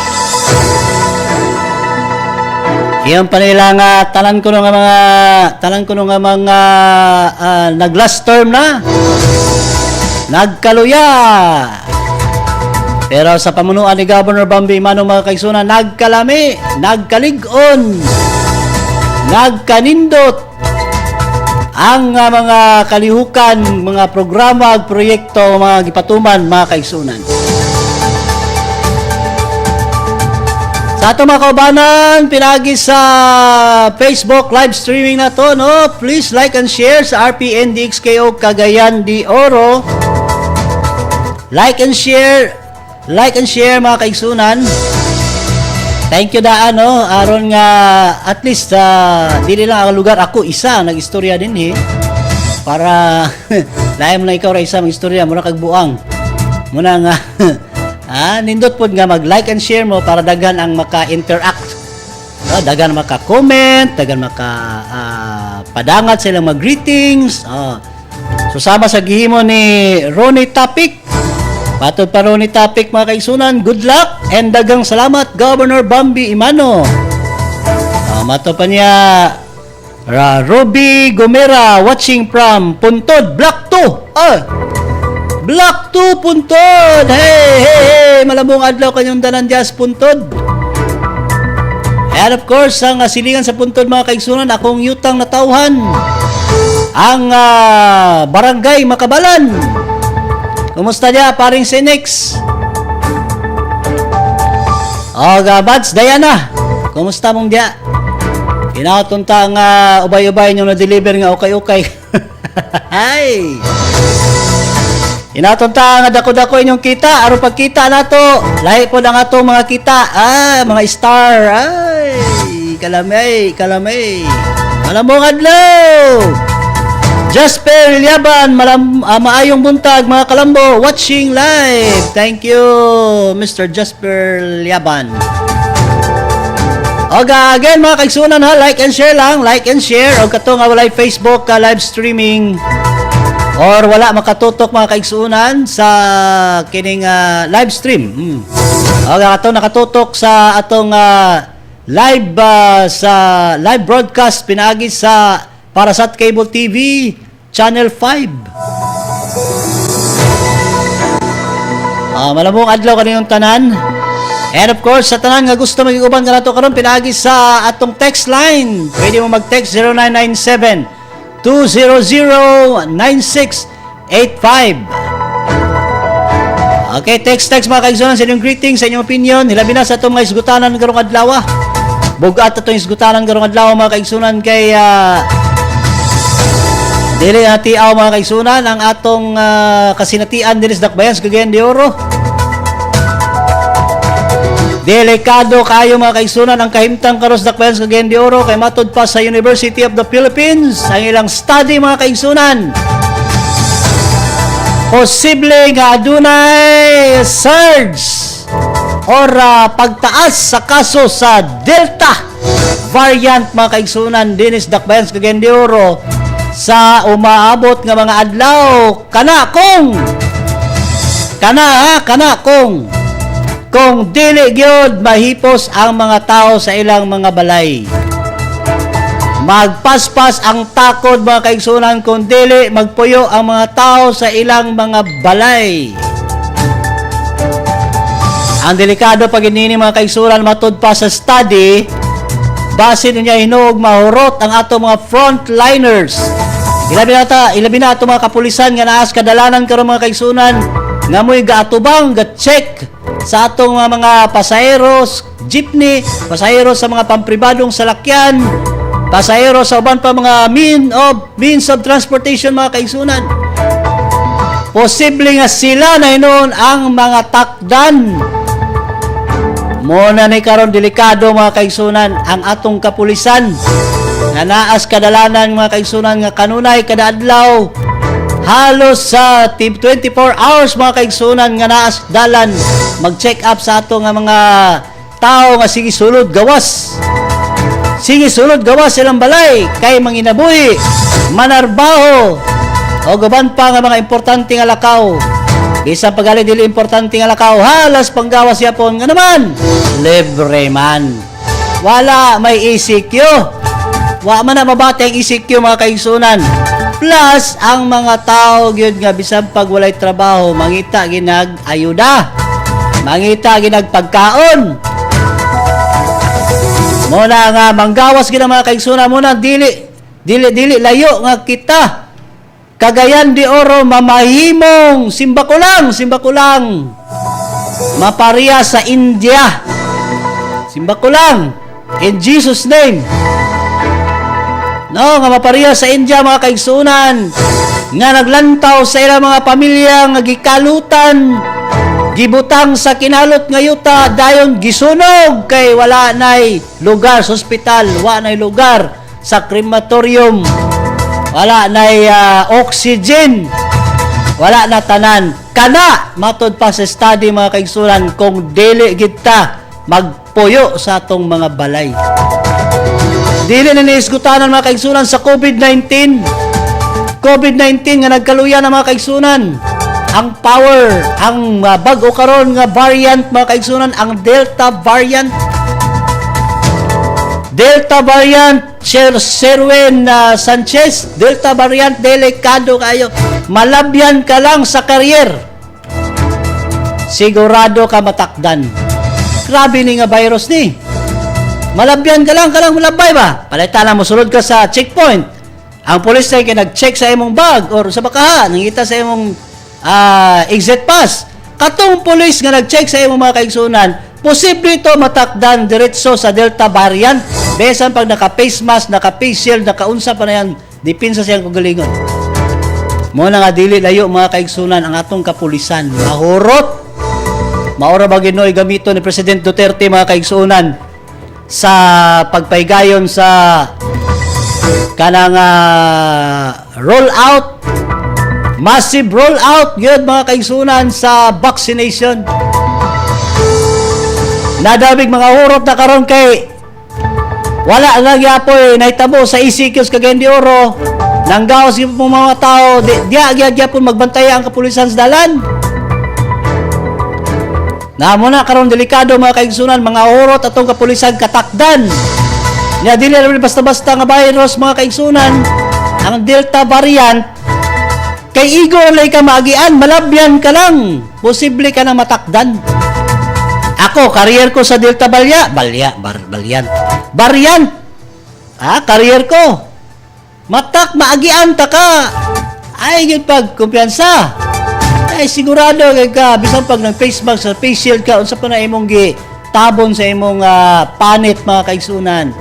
Iyon pa nila nga tanan ko nga mga nag last term na nagkaluya. Pero sa pamunuan ni Governor Bambi Imano mga kaigsunan, nagkalami, nagkaligon, nagkanindot ang mga kalihukan, mga programa ag proyekto mga gipatuman mga kaigsunan. Sa ato mga kaubanan, pinagi sa Facebook live streaming na to, no? Please like and share sa Rpn Dxko Cagayan de Oro. Like and share mga kaigsunan. Thank you daan, no? Aron nga at least dili lang ang lugar ako isa nag-istorya din para lahi mo na ikaw ra isa mag-istorya muna kag buang. Muna nga nindot pod nga mag-like and share mo para daghan ang maka-interact. Daghan maka-comment, daghan padangat sa ilang mag-greetings. Susama sa gihimo ni Ronnie Topic. Patod pa Ronnie Topic mga kaigsunan. Good luck and daghang salamat Governor Bambi Imano. Mato pa niya Ruby Gomera watching from Puntod, Block 2. Block 2 Puntod. Hey, malabong adlaw kanyong tanan dias Puntod. And of course, ang silingan sa Puntod mga kaigsunan, akong yutang natauhan. Ang Barangay Makabalan. Kumusta dia paring Senex? Bads Diana. Kumusta mong dia? Inatunta nga ubay-ubay nyo na-deliver nga ukay-ukay. Hay! Inatunta nga dako-dako inyong kita, aron pagkita nato. Lahi po na nga to mga kita, mga star. Ay, kalamay. Malamong adlaw. Jasper Liaban, maayong buntag mga kalambo, watching live. Thank you, Mr. Jasper Liaban. Again mga kaigsunan like and share lang, like and share. O katong walay Facebook live streaming or wala makatutok mga kaigsunan sa kining live stream. Katong nakatutok sa atong live sa live broadcast pinaagi sa Parasat Cable TV Channel 5. Malamong adlaw kaniyong tanan. And of course, sa tanan nga gusto magiguban ka nato karon pinaagi sa atong text line. Pwede mo mag-text 0997-200-9685. Okay, text mga kaigsunan sa inyong greetings, sa inyong opinion. Hilabi na sa atong mga isgutanan karong adlaw. Bugat atong isgutanan karong adlaw mga kaigsunan kay dili natiaw mga kaigsunan ang atong kasinatian diri sa Dakbayan sa Cagayan de Oro. Delikado kayo mga kaigsunan ang kahimtang karos Dakbayan sa Cagayan de Oro kay matud pa sa University of the Philippines ang ilang study mga kaigsunan. Posible nga adunay surge or pagtaas sa kaso sa Delta variant mga kaigsunan dinis Dakbayan sa Cagayan de Oro sa umaabot nga mga adlaw kana kung dili gyud mahipos ang mga tao sa ilang mga balay. Magpaspas ang takod mga kaigsunan kung dili magpuyo ang mga tao sa ilang mga balay. Ang delikado pag inini mga kaigsunan matud pa sa study, basin niya hinog mahurot ang ato mga frontliners. Ilabi na ato mga kapulisan nga naas kadalanan karon mga kaigsunan nga mo'y gaatubang ga-check sa atong mga pasaheros, jeepney, pasaheros sa mga pampribadong salakyan, pasaheros sa uban pa mga means of transportation mga kaigsunan. Posible nga sila na hinon ang mga takdan. Muna ni karon delikado mga kaigsunan ang atong kapulisan nga naas kadalanan mga kaigsunan nga kanunay kada adlaw halos sa 24 hours mga kaigsunan nga naas dalan mag-check up sa ato nga mga tao nga sige sulod gawas silang balay kay manginabuhi, manarbaho o gaban pa nga mga importante nga lakaw. Bisan pagali dili importante nga lakaw halas panggawas yapon nga naman libre man, wala may ECQ, wa man na mabati ang ECQ mga kaigsunan. Plus ang mga tao gyud nga bisan pag walay trabaho mangita ginag ayuda, mangita ginag pagkaon. Muna nga manggawas gid mga kaigsunan, muna dili layo nga kita Cagayan de Oro mamahimong simbakulang maparia sa India. Simbakulang in Jesus name. No, nga maparia sa India mga kaigsunan nga naglantaw sa ilang mga pamilya nga gikalutan, gibutang sa kinalot nga yuta dayon gisunog kay wala nay lugar sa ospital, wala nay lugar sa krematorium, wala nay oxygen, wala na tanan. Kana matod pa sa study mga kaigsunan kung dili kita magpuyo sa atong mga balay. Dili na niisgutanan mga kaigsunan sa COVID-19 nga nagkaluya na mga kaigsunan. Ang power, ang bag-o karon nga variant mga kaigsunan, ang Delta variant. Sherwin Sanchez, Delta variant, delikado kayo. Malabyan ka lang sa career, sigurado ka matakdan. Grabe ni nga virus ni. Malabyan ka lang malabay ba? Palitan na mo, sulod ka sa checkpoint. Ang pulis ay nag-check sa imong bag or sa bakaha, nangita sa imong exit pass. Katong pulis nga nag-check sa imong mga kaigsunan, posible ito matakdan diretso sa Delta variant. Besan pag naka-face mask, naka-face shield, naka-unsa pa na yan, dipinsa siyang kagalingon. Muna nga dili layo mga kaigsunan ang atong kapulisan. Mahurot. Maura ba ginoy gamito ni President Duterte mga kaigsunan sa pagpaygayon sa kanang rollout, massive rollout gyud mga kaigsunan sa vaccination. Nadabig mga hurot na karon kay wala lang yapoy nahitabo sa ECQs Cagayan de Oro, nanggawas yung mga tao diya gyapon magbantaya ang kapulisan sa dalan. Namo na karon delikado mga kaigsunan, mga hurot atong kapulisan katakdan. Nya dili ra basta-basta nga virus mga kaigsunan, ang Delta variant kay igo lay ka maagian, malabyan ka lang, posible ka na matakdan. Ako career ko sa Delta variant. Career ko. Matak maagian ta ka. Ay gyud pag kumpiyansa. Ay sigurado kay ka bisan pag nag face mask sa face shield ka unsa pa na imong tabon sa imong panit mga kaigsunan,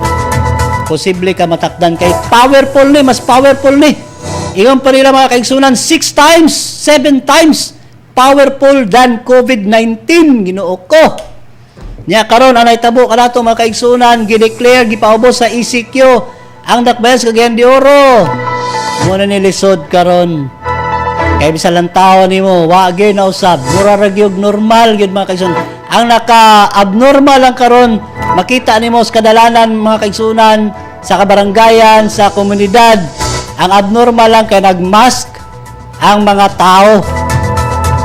posible ka matakdan kay powerful ni, mas powerful ni. Ingon pa nila mga kaigsunan 6 times, 7 times powerful than COVID-19 Ginoo ko. Nya karon anay tabo kanato mga kaigsunan gi-declare gipaubos sa ECQ ang dakbayas Cagayan de Oro. Muna ni lisod karon. Kaya bisa lang tao ni mo, wag yun na usab. Mura ragyog normal yun mga kaigsunan. Ang naka-abnormal lang karon, makita ni mo sa kadalanan mga kaigsunan, sa kabaranggayan, sa komunidad. Ang abnormal lang kay nagmask ang mga tao.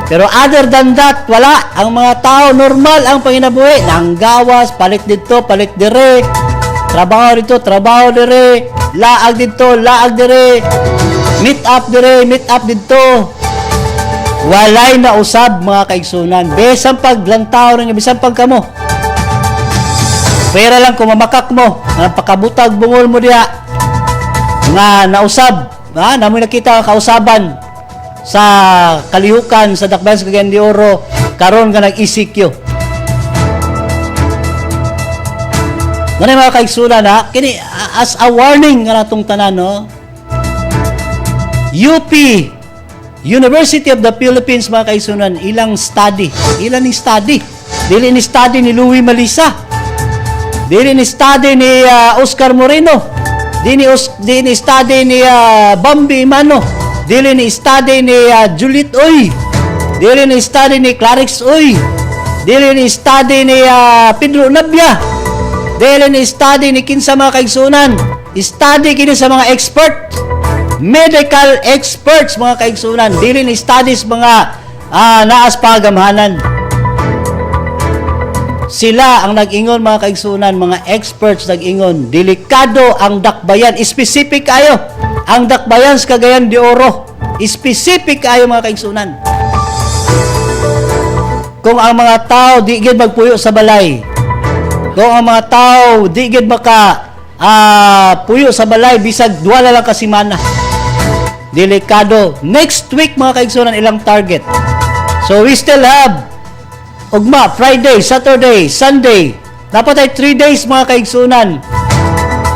Pero other than that, wala. Ang mga tao, normal ang panginabuhi. Nanggawas, palit dito, palit dire. Trabaho dito, trabaho dire. Laag dito, laag dire. Meet up dire, meet up dito. Walay na usab mga kaigsunan. Bisan pag lang tao rin, bisan pag kamo. Pera lang kung mamakak mo. Napakabutag bungol mo diya. Nga nausab. Namoy nakita ang kausaban sa kalihukan sa dakbayan sa Cagayan de Oro karon nga nag-ECQ. Ngani mga kaigsunan kini as a warning nga natong tanan no. UP University of the Philippines mga kaigsunan ilang study dili ni study ni Louie Malisa, dili ni study ni Oscar Moreno, dili ni study ni Bambi Imano, dili ni study ni Juliet Oy, dili ni study ni Clarix Oy, dili ni study ni Pedro Nabia, dili ni study ni kinsa mga kaigsunan. Study kini sa mga expert, medical experts mga kaigsunan, dili ni studies mga naas pagamhanan. Sila ang nag-ingon mga kaigsunan, mga experts nag-ingon, delikado ang dakbayan, specific kayo. Ang dakbayan sa Cagayan de Oro, specific kayo mga kaigsunan. Kung ang mga tao di gid magpuyo sa balay, kung ang mga tao di gid maka puyo sa balay bisag duwa lang ka semana, delikado. Next week mga kaigsunan ilang target. So we still have ugma, Friday, Saturday, Sunday. Dapat ay 3 days mga kaigsunan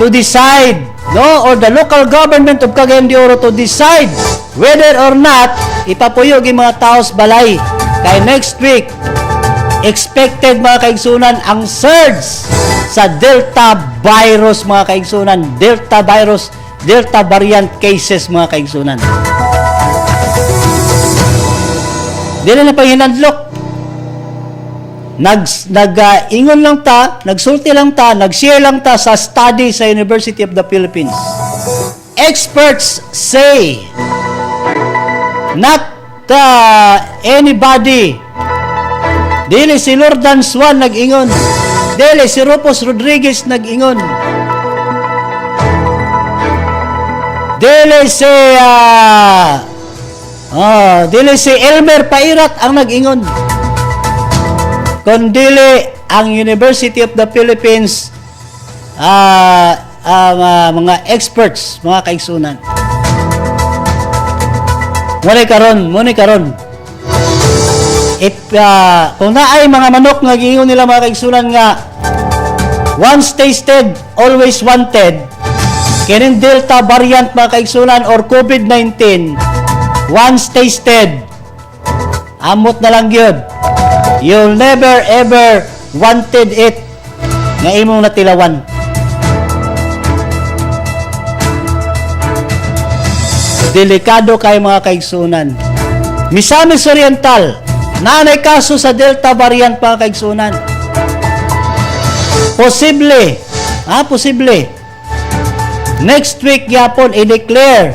to decide, no? Or the local government of Cagayan de Oro to decide whether or not ipapuyog yung mga tao sa balay. Kaya next week, expected mga kaigsunan ang surge sa Delta virus mga kaigsunan. Delta virus, Delta variant cases mga kaigsunan. Dili na panghinadlok. Nag-ingon lang ta, nagsulti lang ta, nag-share lang ta sa study sa University of the Philippines. Experts say not anybody. Dili si Lordan Swan nag-ingon. Dili si Rufus Rodriguez nag-ingon. Dili si Elmer Pairat ang nag-ingon. Kundili ang University of the Philippines mga experts, mga kaigsunan. Muni karon. If kung naay mga manok nga giingon nila mga kaigsunan nga once tasted, always wanted, kining Delta variant mga kaigsunan or COVID-19, once tasted, amot na lang yun. You'll never ever wanted it nga imong natilawan. Delikado kay mga kaigsunan. Misamis Oriental, nanay kaso sa Delta variant mga kaigsunan. Posible. Next week yapon i-declare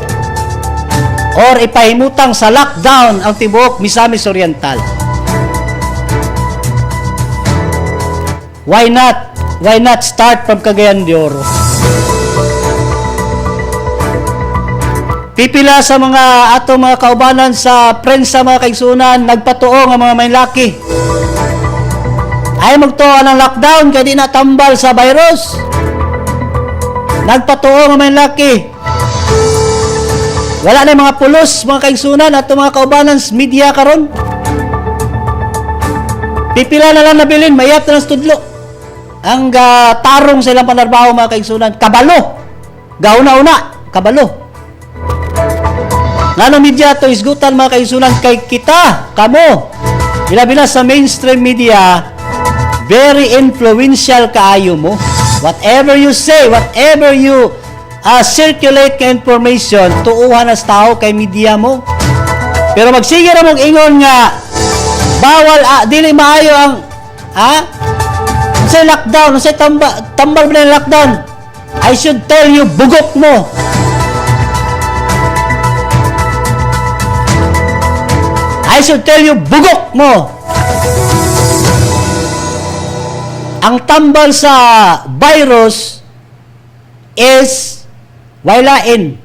or ipahimutang sa lockdown ang tibuok Misamis Oriental. Why not? Why not start from Cagayan de Oro? Pipila sa mga atong mga kaubanan sa prensa mga kaigsunan, nagpatuo nga mga maynlaki. Ay magtuo ng lockdown kaya di natambal sa virus. Nagpatuo nga maynlaki. Wala na mga pulos mga kaigsunan atong mga kaubanan sa media karon. Pipila na lang nabilin, mayat na studlo. Ang tarong sa ilang panarbaho mga kaigsunan, kabalo. Gauna-una, kabalo. Ngano media to isgutan mga kaigsunan kay kita, kamo. Bila-bila sa mainstream media, very influential kaayo mo. Whatever you say, whatever you circulate ka information, tuuhan as tao kay media mo. Pero magsige ra mong ingon nga bawal dili maayo ang sa lockdown, sa tambal ba ng lockdown? I should tell you, bugok mo. I should tell you, bugok mo! Ang tambal sa virus is wailain.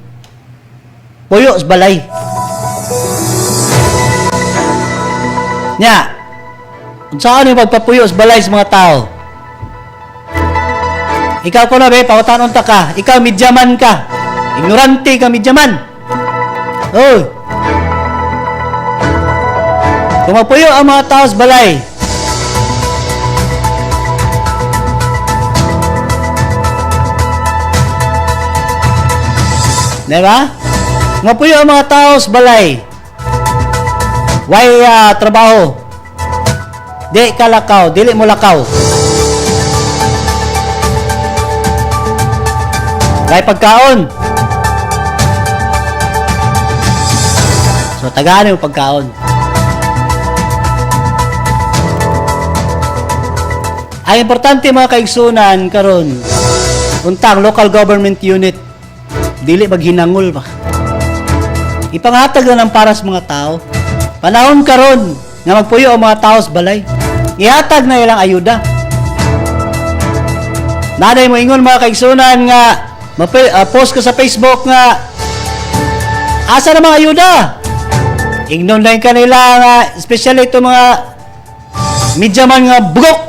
Puyo sa balay. Nya, saan yung pagpapuyo sa balay sa mga tao? Ikaw ko na, pautanon ta ka. Ikaw, midyaman ka. Ignorante ka, midyaman. Oh. Kumapuyo ang mga tao sa balay. Diba? Kumapuyo ang mga tao sa balay. Why trabaho? Di ka lakaw, dili mo lakaw. Why pagkaon? So tagaan yung pagkaon. Ang importante mga kaigsunan karon, untang local government unit dili maghinangol pa. Ipanghatag na ng para sa mga tao. Panahon karon nga magpuyo ang mga tao sa balay. Ihatag na ilang ayuda. Naday mo ingon mga kaigsunan nga post ko sa Facebook nga asa na mga ayuda? Ignon na yung kanila nga especially ito mga midyaman nga bugok.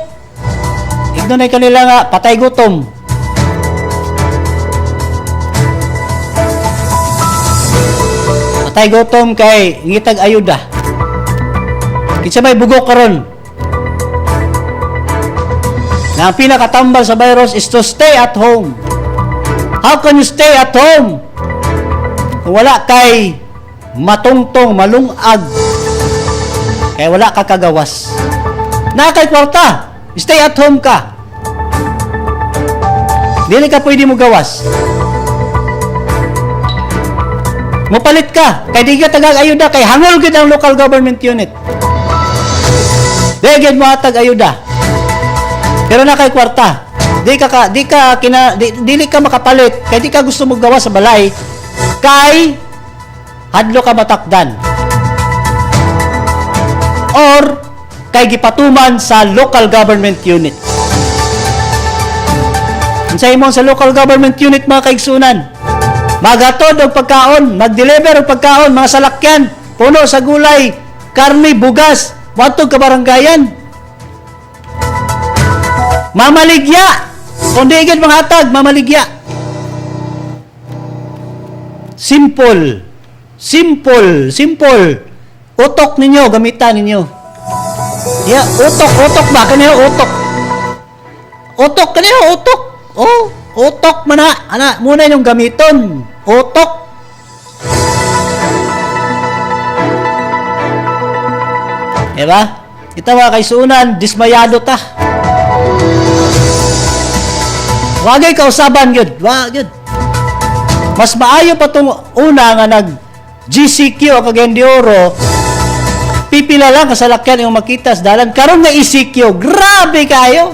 Ignon na yung kanila nga patay gutom. Patay gutom kay ngitag ayuda. Kinsa may bugok karon? Na ang pinakatambal sa virus is to stay at home. How can you stay at home? Kung wala kay matungtong, malungag, kaya wala ka kagawas. Na kay kwarta, stay at home ka. Dili ka pwede mo gawas. Mupalit ka, kay di ka tagag ayuda, kay hangol gid ang local government unit. Dili mo hatag ayuda. Pero na kay kwarta, dili ka makapalit, kay di ka gusto mo gawas sa balay, kay hadlo ka matakdan. Or kay gipatuman sa local government unit. Unsay mo sa local government unit mga kaigsunan? Maghatod og pagkaon, mag-deliver og pagkaon, mga salakyan, puno sa gulay, karne, bugas, watog ka baranggayan. Mamaligya! Kung di igid mga hatag, mamaligya. Simple. Utok ninyo, gamitan ninyo. Yeah, utok ba? Kaniyo, utok. Utok, kaniyo, utok. Oh, utok man na. Ana, muna yung gamiton. Utok. Diba? Ito mga kaisunan, dismayado ta. Wagay kausaban yun. Wag yun. Mas maayo pa itong una nga nag-GCQ o Cagayan de Oro, pipila lang kasalakyan yung makita sa dalan. Karon nga ECQ, grabe kayo.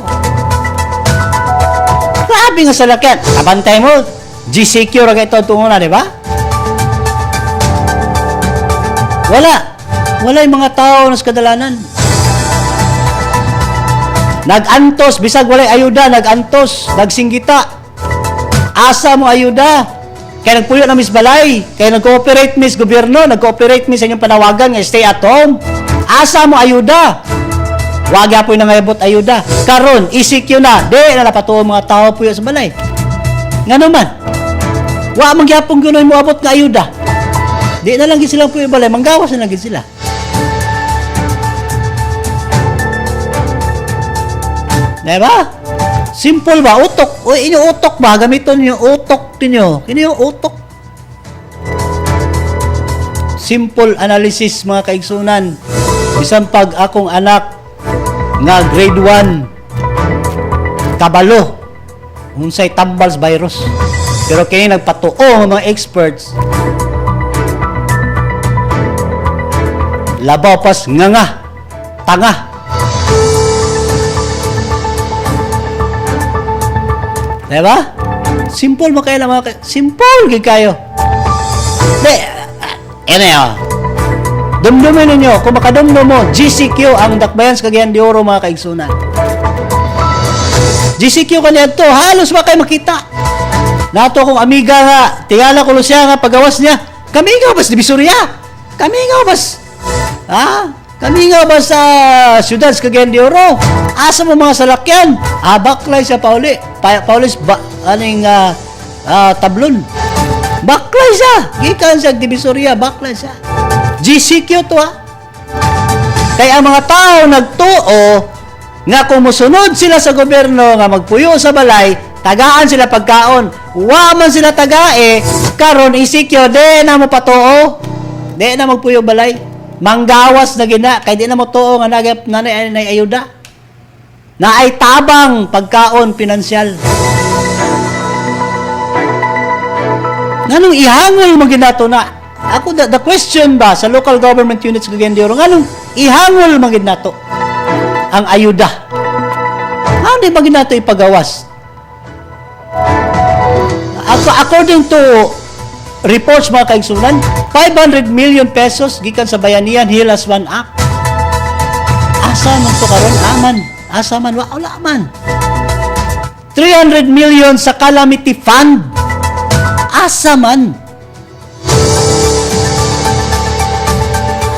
Grabe nga salakyan. Abantay mo, GCQ raga ito itong una, di ba? Wala yung mga tao na sa kadalanan. Nag-antos, bisag walay ayuda, nag-antos, nagsinggita. Asa mo ayuda? Kaya nagpuyo na Miss Balay, kaya nag-cooperate Miss Gobyerno, nag-cooperate Miss inyong panawagan nga stay at home. Asa mo ayuda? Wag po yung nangayabot ayuda. Karon, ECQ na, di na napatuo mga tao puyo sa balay. Nga naman, wa mangyapong gano'n mo abot nga ayuda. Di na lang silang puyo balay, manggawas na lang sila. Diba? Simple ba? Utok. O inyo utok ba? Gamiton niyo utok niyo. Kino yung utok? Simple analysis mga kaigsunan. Bisan pag akong anak nga grade 1 kabalo unsay tambal sa virus. Pero kini nagpatuo mga experts. Labaw pas nga tanga. Diba? Simple mo kayo lang mga simple gid kayo. Ano yun? Dumdumin ninyo, kung makadumdum mo, GCQ ang dakbayan sa Cagayan de Oro mga kaigsunan. GCQ kanina to, halos ba kayo makita? Nato akong amiga nga, tingala ko siya nga pagawas niya. Kami nga bas Divisoria? Kami nga bas? Kami nga ba sa siyudad sa Cagayan de Oro? Asa mo mga salakyan? Baklay siya Paulis tablon. Baklay siya. Gikan sa Divisoria, baklay siya. GCQ to Kaya ang mga tao nagtuo nga kung musunod sila sa gobyerno nga magpuyo sa balay, tagaan sila pagkaon. Wa man sila tagae, karon isikyo, de na mo patuo. De na magpuyo balay. Manggawas na gina, kay di na mo tuo nga nanay ayuda. Na ay tabang pagkaon pinansyal. Nganong ihangol mo ginato na? Ako, the question ba sa local government units Cagayan de Oro, nganong ihangol mo ginato ang ayuda? Ano ba ginato ipagawas? According to reports mga kaigsunan, 500 million pesos gikan sa Bayanihan Heal as One Act. Asa man to karon? Aman. Asa man? Wala man. 300 million sa Calamity Fund. Asa man?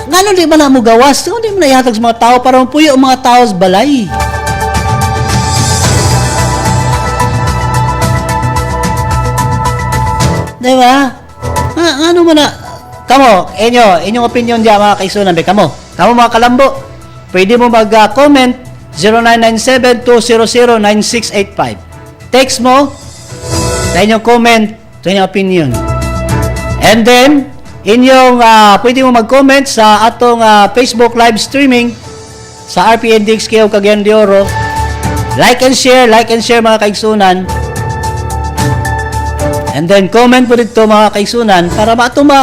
Ngano di ba na mo gawas? Ngano di mo na ihatag sa mga tao para mapuyo ang mga tao sa balay? Diba? Ano mo na? Kamo, inyong opinion diya mga kaisunan. Kamo mga kalambo, pwede mo mag-comment 0997-200-9685. Text mo sa inyong comment, sa inyong opinion. And then, pwede mo mag-comment sa atong Facebook live streaming sa Rpn Dxko Cagayan de Oro. Like and share mga kaigsunan. And then comment po dito mga kaigsunan para atong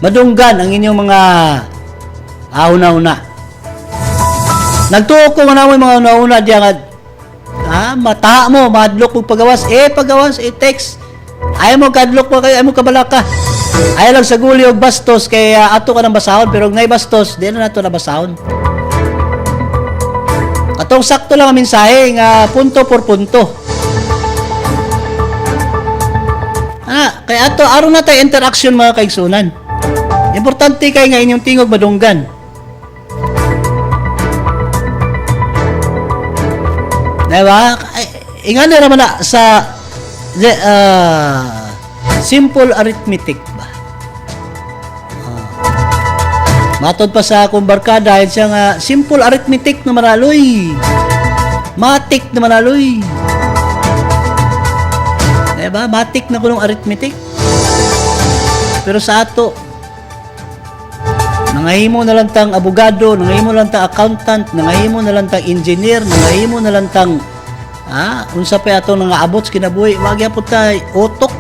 madunggan ang inyong mga una-una. Nagtuo ko na mo mga una-una diyan mataha mo, madlok mo pagawas, text. Ayaw mo kadlok mo kayo, ayaw mo kabalaka. Ayaw lang sa guli og bastos, kaya ato ka ng basahon, pero ngay bastos, di na nato na basahon. Atong sakto lang ang mensahe, nga punto por punto. Kaya ato, aron na tayo interaction mga kaigsunan. Importante kayo nga inyong tingog madunggan. Diba? Ingano naman na sa simple arithmetic ba? Matod pa sa akong barkada dahil siya nga simple arithmetic na manaloy. Matik na manaloy. Diba? Matik na kunong arithmetic. Pero sa ato, nangahimo na lang tang abogado, nangahimo na lang tang accountant, nangahimo na lang tang engineer, nangahimo na lang tang unsa pa ato nga abot sa kinabuhi, wag gyapon ta utok.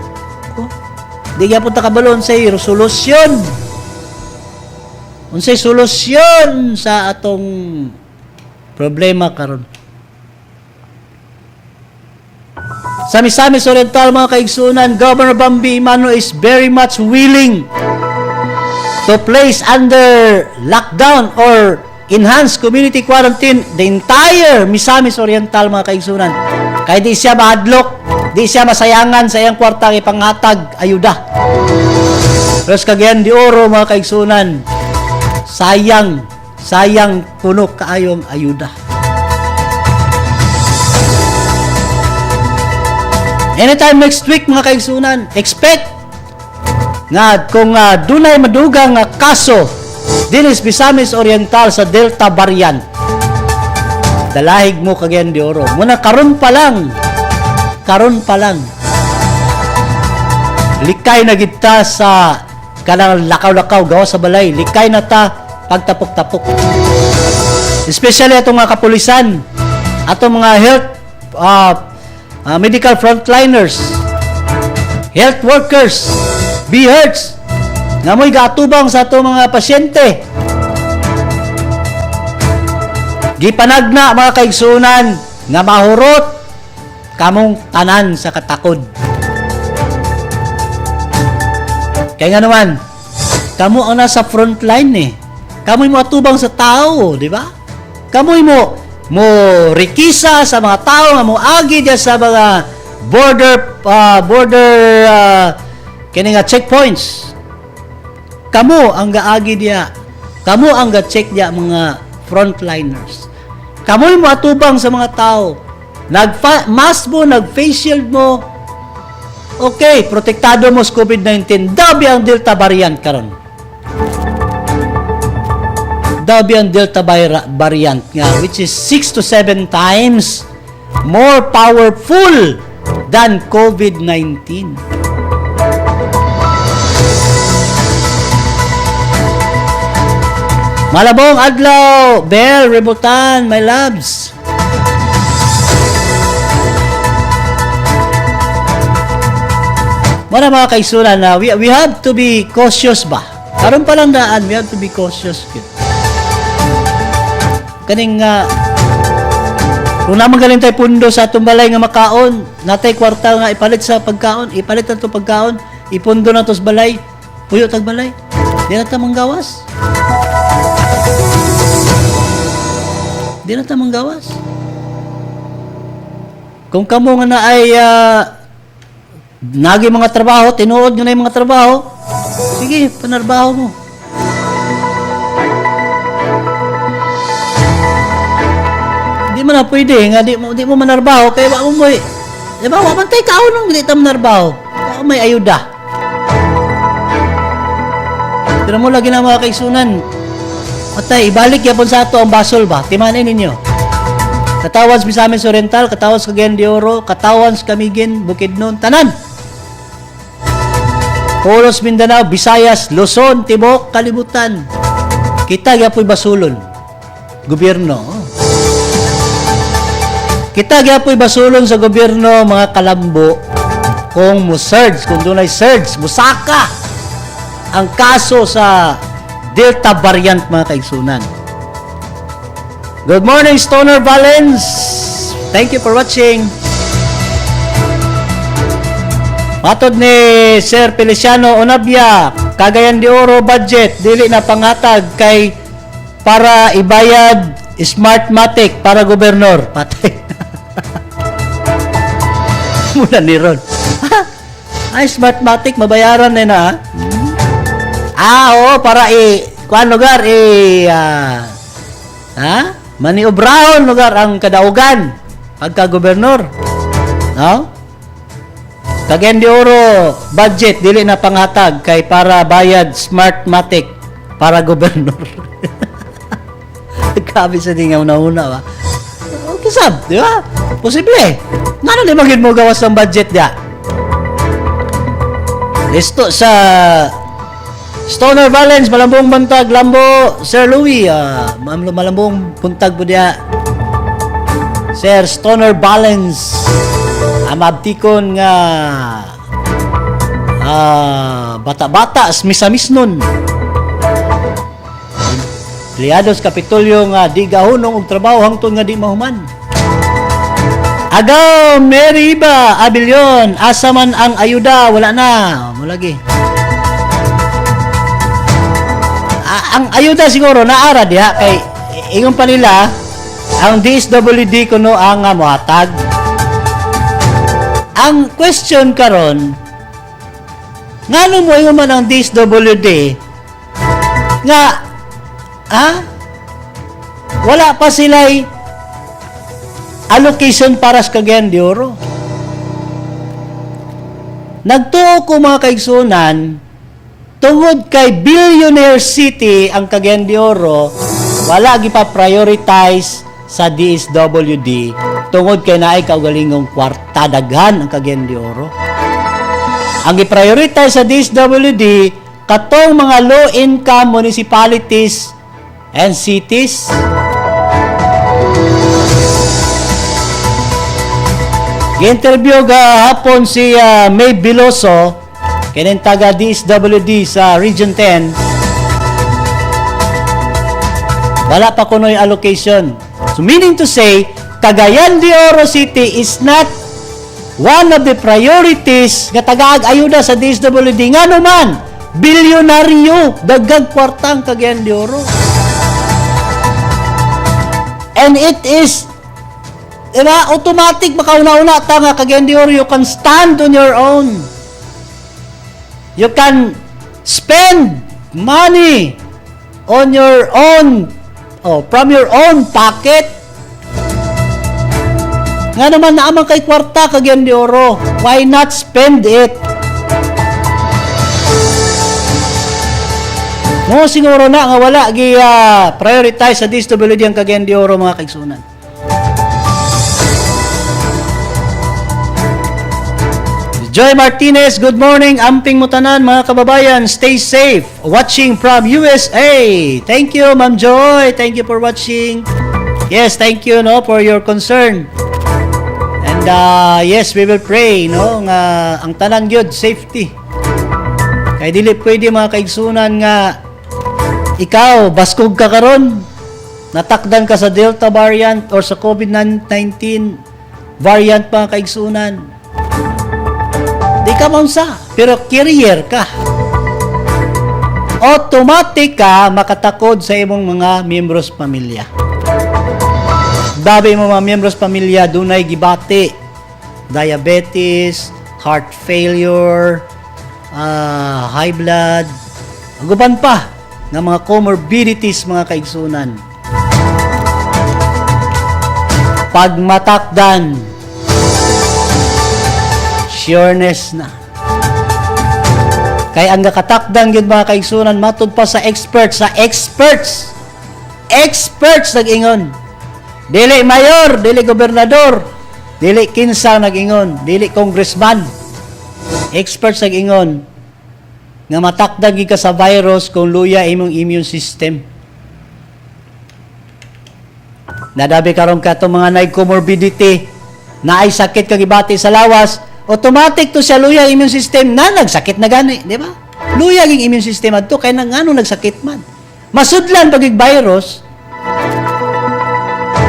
Di gyapon ta kabalon sa solusyon. Unsay solusyon sa atong problema karon? Sa Misamis Oriental mga kaigsunan, Governor Bambi Imano is very much willing to place under lockdown or enhanced community quarantine the entire Misamis Oriental mga kaigsunan. Kaya di siya mahadlok, di siya masayangan sa iyang kwarta ipanghatag ayuda. Pero sa Cagayan de Oro mga kaigsunan, sayang puno kaayong ayuda. Anytime next week mga kaigsunan, expect nga kung dunay madugang kaso dinis Misamis Oriental sa Delta variant, dalahig mo Cagayan de Oro. Muna karon pa lang likay na kita sa kanang lakaw-lakaw gawa sa balay, likay na ta pagtapok-tapok. Especially atong mga kapulisan, atong mga health medical frontliners, health workers, BHERTs, nga mo'y gatubang sa ato mga pasyente. Gipanagna mga kaigsunan nga mahurot kamong tanan sa katakod. Kaya nga naman, Kamo ang nasa front line eh. Kamoy mo atubang sa tao, di ba? Kamoy mo rikisa sa mga tao nga mo agi dia sa mga border kini nga checkpoints. Kamo ang gaagi dia. Kamo ang ga-check dia mga frontliners. Kamoy mo atubang sa mga tao. Mask mo, nag-face shield mo. Okay, protektado mo sa COVID-19. Dabi ang Delta variant karon. Dabi ang Delta variant nga, which is 6 to 7 times more powerful than COVID-19. Malabong adlaw, Bel, Rebutan, my loves. Mga kaisulan na we have to be cautious ba? Karon pa lang daan, we have to be cautious. Kaning kung naman galing tayo pundo sa atong balay nga makaon, natay kwarta nga ipalit sa pagkaon, ipalit na to pagkaon, ipundo na to sa balay, puyo tag balay. Di na ta manggawas. Di na ta manggawas. Kung kamo nga na ay nagi mga trabaho, tinuod nga na yung mga trabaho, sige, panarbaho mo. Di mo na pwede, nga di mo manarbaho, kaya wala mo di ba, wapantay ka nung hindi ta manarbaho. Kaya may ayuda. Pero mo lagi na mga kaisunan, matay, ibalik yapon sa ato ang basol ba? Timanin ninyo. Katawan sa Misamis Oriental, katawan sa Cagayan de Oro, katawan sa Camiguin, Bukidnon, tanan. Polos, Mindanao, Visayas, Luzon, Tibok, Kalibutan. Kita gyapoy basulon. Gobyerno. Kita gyapoy basulon sa gobyerno, mga kalambo. Kung mo-surge, kung doon ay surge, musaka ang kaso sa Delta variant, mga kaigsunan. Good morning, Stoner Valens. Thank you for watching. Matod ni Sir Feliciano Onabia, Cagayan de Oro budget dili na pangatag kay para ibayad Smartmatic para gobernador. Patay. Mula ni Ron. Ay, Smartmatic mabayaran na oo, para kuan lugar maniobrahon lugar ang kadaugan pagka gobernador. No? Cagayan de Oro budget dili na panghatag kay para bayad Smartmatic para gobernador. Kabi sa di nga una-una ba? Okay sab, di ba? Posible. Ngano di magid mo gawas ng budget dia? Listo sa Stoner Valens, malambong buntag, Lambo, Sir Louie, malambong buntag po dia. Sir Stoner Valens, amabtikon nga bata-bata, misamis nun. Liados Kapitolyo nga di gahunong og trabaho hangtod nga di mahuman. Agaw, Meriba, Abilion, asa man ang ayuda, wala na. Mulagi. Ang ayuda siguro naara diha kay ingon pa nila ang DSWD kuno ang mohatag. Ang question karon, ngano mo ingon man ang DSWD nga wala pa sila'y allocation para sa Cagayan de Oro. Nagtuo ko mga kaigsunan, tungod kay billionaire city ang Cagayan de Oro, wala gipa-prioritize sa DSWD tungod kay naay kaugalingong kwarta daghan ang Cagayan de Oro. Ang gi-prioritize sa DSWD katong mga low-income municipalities and cities. Gi-interview hapon si May Biloso, kinin taga DSWD sa Region 10. Wala pa kuno'y allocation. So meaning to say, Cagayan de Oro City is not one of the priorities nga tagaag ayuda sa DSWD. Nga naman, Bilyonaryo, daghang kwartang Cagayan de Oro. And it is, diba, automatic, makauna-una ta nga Cagayan de Oro, you can stand on your own. You can spend money on your own, from your own pocket. Nga naman naamang kay kwarta Cagayan de Oro, why not spend it? Mo siguro na nga wala gi prioritize sa DSWD ang Cagayan de Oro, mga kaigsunan. Joy Martinez, good morning. Amping mutanan mga kababayan. Stay safe. Watching from USA. Thank you, Ma'am Joy. Thank you for watching. Yes, thank you for your concern. And yes, we will pray nga ang tanan gyud safety. Kay dili pwede mga kaigsunan nga ikaw baskog ka karon, natakdan ka sa Delta variant or sa COVID-19 variant mga kaigsunan. Di ka maunsa, pero carrier ka. Automatic ka makatakod sa imong mga miyembros pamilya. Dabi mo mga miyembros pamilya dunay gibati, diabetes, heart failure, high blood, aguban pa ng mga comorbidities mga kaigsunan. Pagmatakdan, sureness na. Kaya ang nakatakdan yun mga kaigsunan, matud pa sa experts, nag-ingon. Dili mayor, dili gobernador, dili kinsa nag-ingon, dili congressman. Experts nag-ingon nga matakdan ka sa virus kung luya imong immune system. Nadabi karon ka itong mga nag-comorbidity, na ay sakit kagibati sa lawas, automatic to siya luya immune system na nagsakit na gani, di ba? Luya ang immune system adto kay nang ano nagsakit man. Masudlan pagig virus,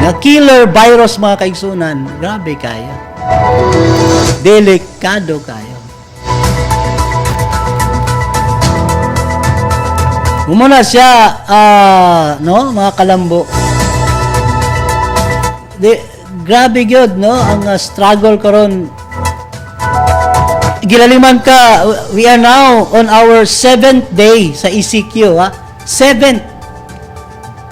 na killer virus mga kaigsunan, grabe kayo. Delikado kayo. Umuna siya, mga kalambo. Grabe gyud ang struggle karon. Gilaliman ka, we are now on our 7th day sa ECQ, ha? 7th,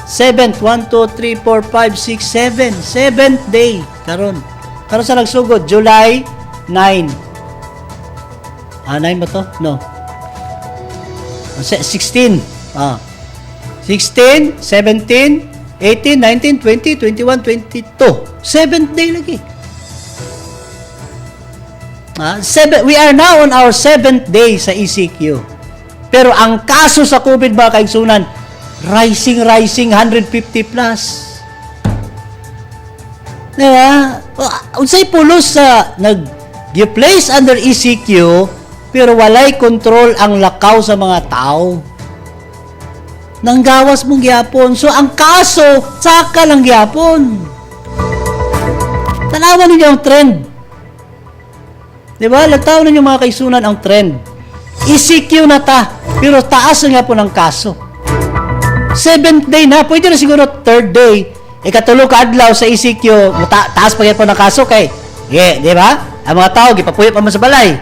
1, 2, 3, 4, 5, 6, 7. 7th day karon. Karon sa nagsugod, July 9. 9 ba to? No. 16. 16, 17, 18, 19, 20, 21, 22. 7th day lagi. We are now on our 7th day sa ECQ. Pero ang kaso sa COVID mga kaigsunan, rising 150 plus. Diba? Unsay pulos sa nag-place under ECQ pero walay control ang lakaw sa mga tao. Nanggawas mong gyapon. So ang kaso saka lang gyapon. Tanawan ninyo ang trend. Diba? Lagtaw ninyo mga kaigsunan ang trend. ECQ na ta, pero taas nga po ng kaso. 7th day na, pwede na siguro 3rd day. Ikatulo ka adlaw sa ECQ, taas pa po ng kaso kay, di ba? Ang mga tao, gipapuyap pa man sa balay.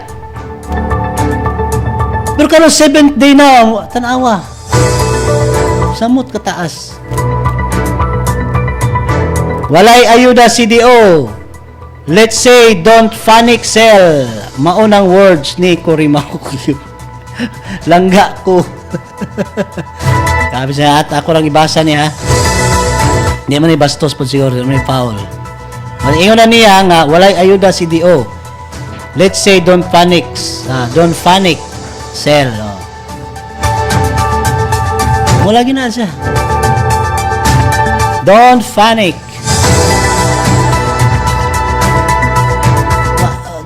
Pero karon 7th day na, tanawa. Samot kataas. Walay ayuda CDO. Let's say, don't panic sell. Maunang words ni Corimao. Langga ko. Sabi siya, at ako lang ibasa niya. Hindi man ibastos po siguro, may foul. Ingon na niya nga, walay ayuda CDO. Let's say, don't panic. Don't panic sell. Mula gina siya. Don't panic.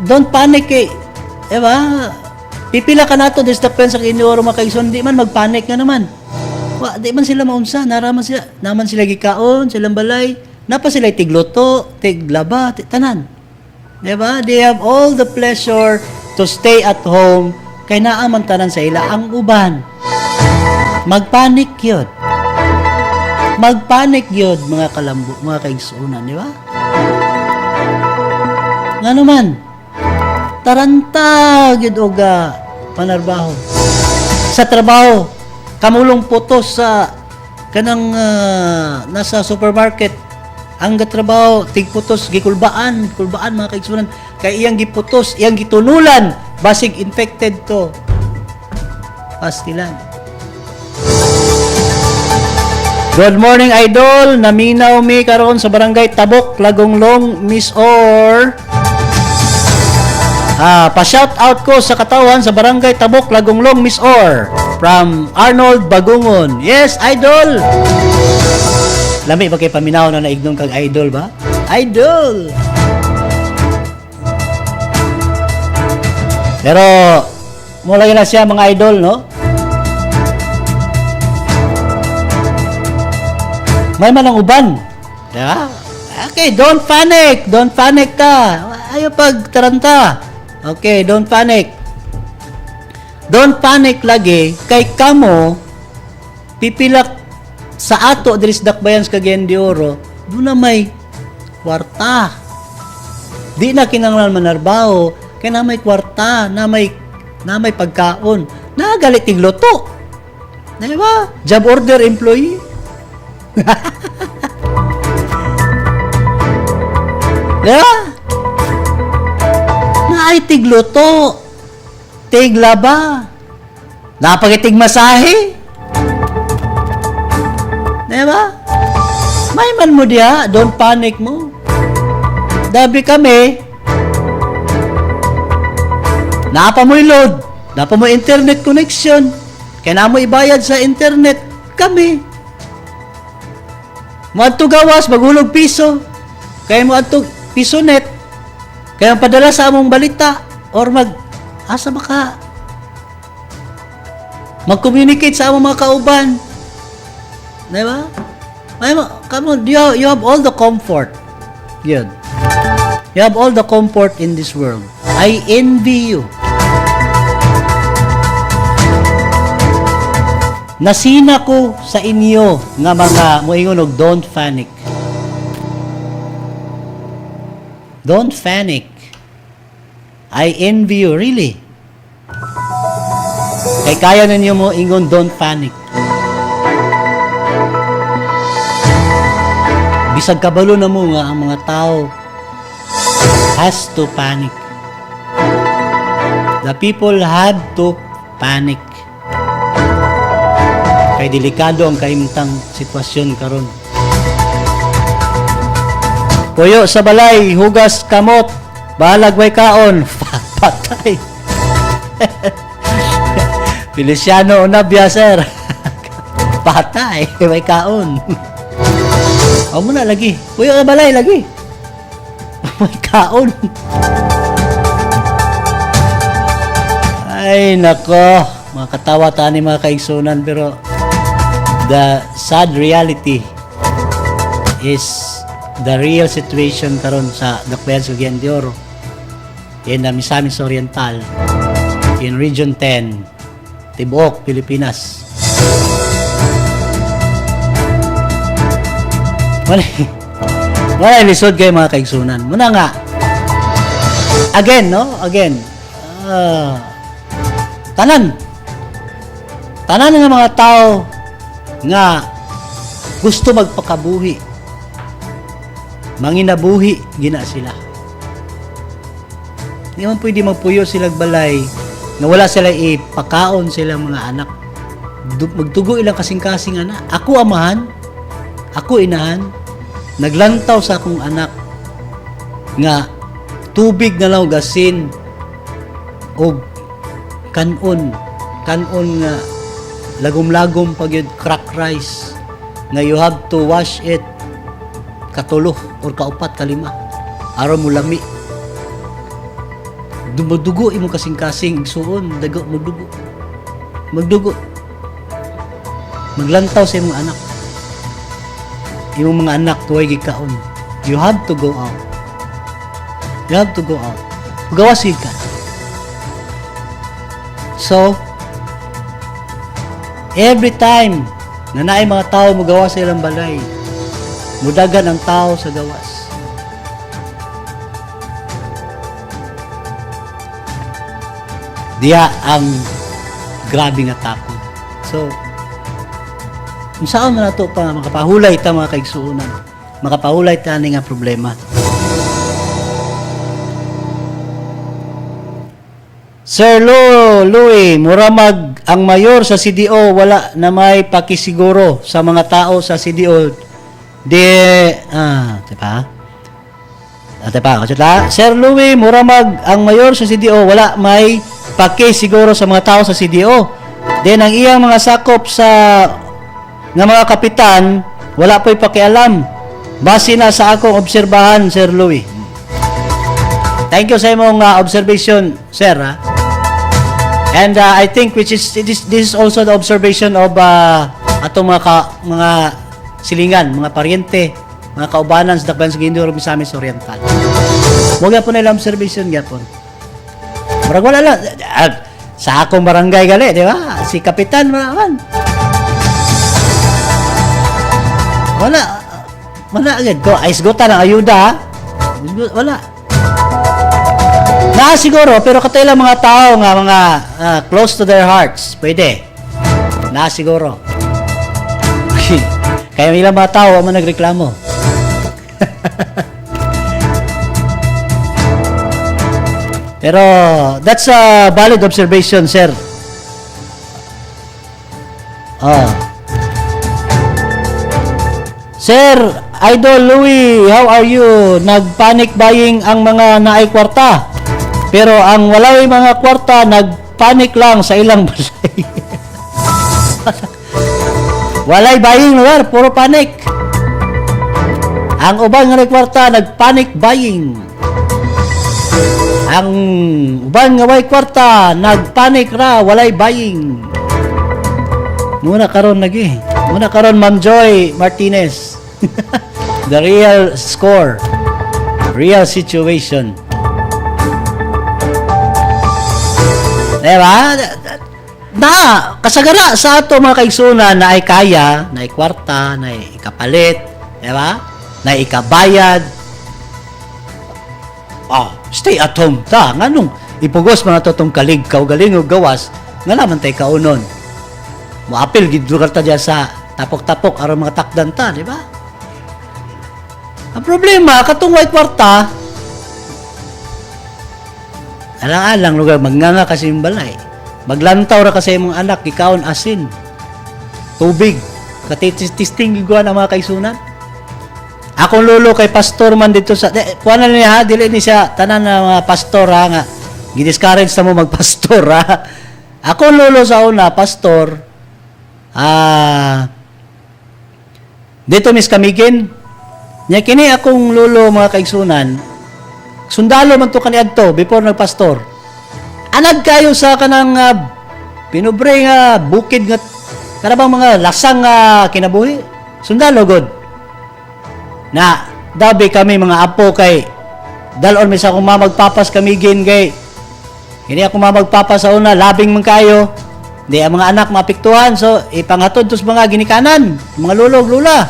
Don't panic eh. Diba? Pipila ka nato, this depends sa Inioro makaigsoon, di man magpanic nga naman. Di man sila maunsa, naman sila gikaon, silang balay, napa sila tigluto, tiglaba, tanan. Diba? They have all the pleasure to stay at home kay naaman tanan sa ila ang uban. Magpanik yun. Magpanik yun, mga kalambo, mga kaigsunan, di ba? Nga naman, taranta yun o panarbaho. Sa trabaho, kamulong putos sa kanang nasa supermarket, ang trabaho, tigputos, gikulbaan mga kaigsunan, kay iyang giputos, iyang gitunulan, basig infected to. Pastilan. Good morning, idol. Naminaw mi karon sa barangay Tabok, Lagonglong, Miss Or. Pa-shout out ko sa katawan sa barangay Tabok, Lagonglong, Miss Or. From Arnold Bagungon. Yes, idol. Lami ba kay paminaw na naignon kag idol ba? Idol. Pero mula na siya mga idol, no? May manang uban. Diba? Okay, don't panic. Don't panic ka. Ayaw pagtaranta. Okay, don't panic. Don't panic lagi. Kay kamo, pipilak sa ato, diris dakbayan sa Cagayan de Oro, doon na may kwarta. Di na kinanglan manarbaho, kaya na may kwarta, na may pagkaon. Nagalit tigloto. Diba? Job order employee. Diba? Naay tigluto, tiglaba, napagitig masahe. Diba? May man mo diya, don't panic mo. Dabi kami, napa mo load, napa mo internet connection, kaya na mo ibayad sa internet, kami. Mo adto gawas magulog piso. Kaya mo adto piso net. Kaya padala sa among balita or asa ba ka? Mag-communicate sa among mga kauban. Di ba? Come on, you have all the comfort. Good. You have all the comfort in this world. I envy you. Nasina ko sa inyo nga mga moingon og don't panic. Don't panic. I envy you, really. Kay kaya ninyo mo ingon don't panic. Bisag kabalo na mo nga ang mga tao has to panic. The people had to panic. Kay delikado ang kaimtang sitwasyon karon. Puyo sa balay, hugas kamot, balag way kaon, patay. Feliciano Onabia, sir. Patay, way kaon. O muna lagi, puyo sa balay lagi. Way kaon. Ay nako, makatawa tani mga kaigsunan, pero the sad reality is the real situation karon sa dakbayan sa Cagayan de Oro in the Misamis Oriental in Region 10, Tibuok, Pilipinas. Wala lisod kayo mga kaigsunan. Muna nga, again, no? Again, tanan nga mga tao nga gusto magpakabuhi, manginabuhi gina sila. Di man pwede magpuyo silang balay na wala sila ipakaon silang mga anak. Magtugo ilang kasing-kasing anak. Ako amahan, ako inahan, naglantaw sa akong anak nga tubig na lang gasin o kanon nga lagom-lagom pag yun crack rice na you have to wash it katulo or kaupat kalima aron mo lami. Dumadugo imo kasing-kasing igsuon, dago magdugo maglantaw sa imong anak. Imong mga anak tuway gikaon. You have to go out. Gawasin ka. So, every time na naay mga tao magawas sa ilang balay, mudagan ang tao sa gawas. Diya ang grabe nga takot. So, kung saan man nato pa makapahulay ta mga kaigsuunan, makapahulay ta ni nga problema. Sir Louie, muramag ang mayor sa CDO wala na may pakisiguro sa mga tao sa CDO. Diba? Sir Louie, muramag ang mayor sa CDO wala may pakisiguro sa mga tao sa CDO. Then ang iyang mga sakop sa nga mga kapitan wala po'y pakialam. Base na sa akong obserbahan, Sir Louie. Thank you sa imong observation, sir. And I think this is also the observation of atong mga silingan, mga paryente, mga kaubanan sa dakbayan sa Lambo Misamis Oriental. Huwag po nila observation gyapon. Murag wala lang sa akong barangay gali, di ba? Si kapitan man. Wala agad ko aisgota ng ayuda. Wala. Siguro, pero katay lang mga tao nga mga close to their hearts, pwede. Siguro. Kaya ilang mga tao ang nagreklamo. Pero that's a valid observation, sir. Sir Idol Louie, how are you? Nag-panic buying ang mga naay kwarta. Pero ang walay mga kwarta, nag-panic lang sa ilang balay. Walay buying lugar, puro panic. Ang ubang nga kwarta, nag-panic buying. Ang ubang nga way kwarta, nag-panic ra, walay buying. Muna karon lagi. Muna karon Ma'am Joy Martinez. The real score. Real situation. Diba? Kasagara sa ato mga kaigsunan na ay kaya, na ay kwarta, na ay ikapalit, diba? Na ay ikabayad. Stay at home ta. Nganong ipugos mga totong kaligkaw, galing o gawas, nga naman tayo kaunon. Muapil, gidlugar ta dyan sa tapok-tapok, aron mga takdan ta, diba? Ang problema, katong white kwarta, alang-alang lugar, magnganga kasi yung balay. Maglantaw ra kasi yung mga anak, ikaon asin. Tubig. Katitisting giguan ang mga kaisunan. Akong lolo kay pastor man dito sa... Kuha na niya ha, dili ni siya, tanan na mga pastor ha nga. Gidiscourage na mo magpastor ha. Akong lolo sa una, pastor, dito Miss Kamigin, nya kini akong lolo mga kaigsunan, sundalo man to kaniadto before nagpastor. Anag kayo sa kanang pinubre nga bukid nga karabang mga lasang kinabuhi. Sundalo god. Na dabi kami mga apo kay dalon mi sa akong magpapas kami gin kay hindi ako magpapas sa una labing man kayo. Di ang mga anak mapiktuhan so ipanghatod tos mga ginikanan, mga lulog lula.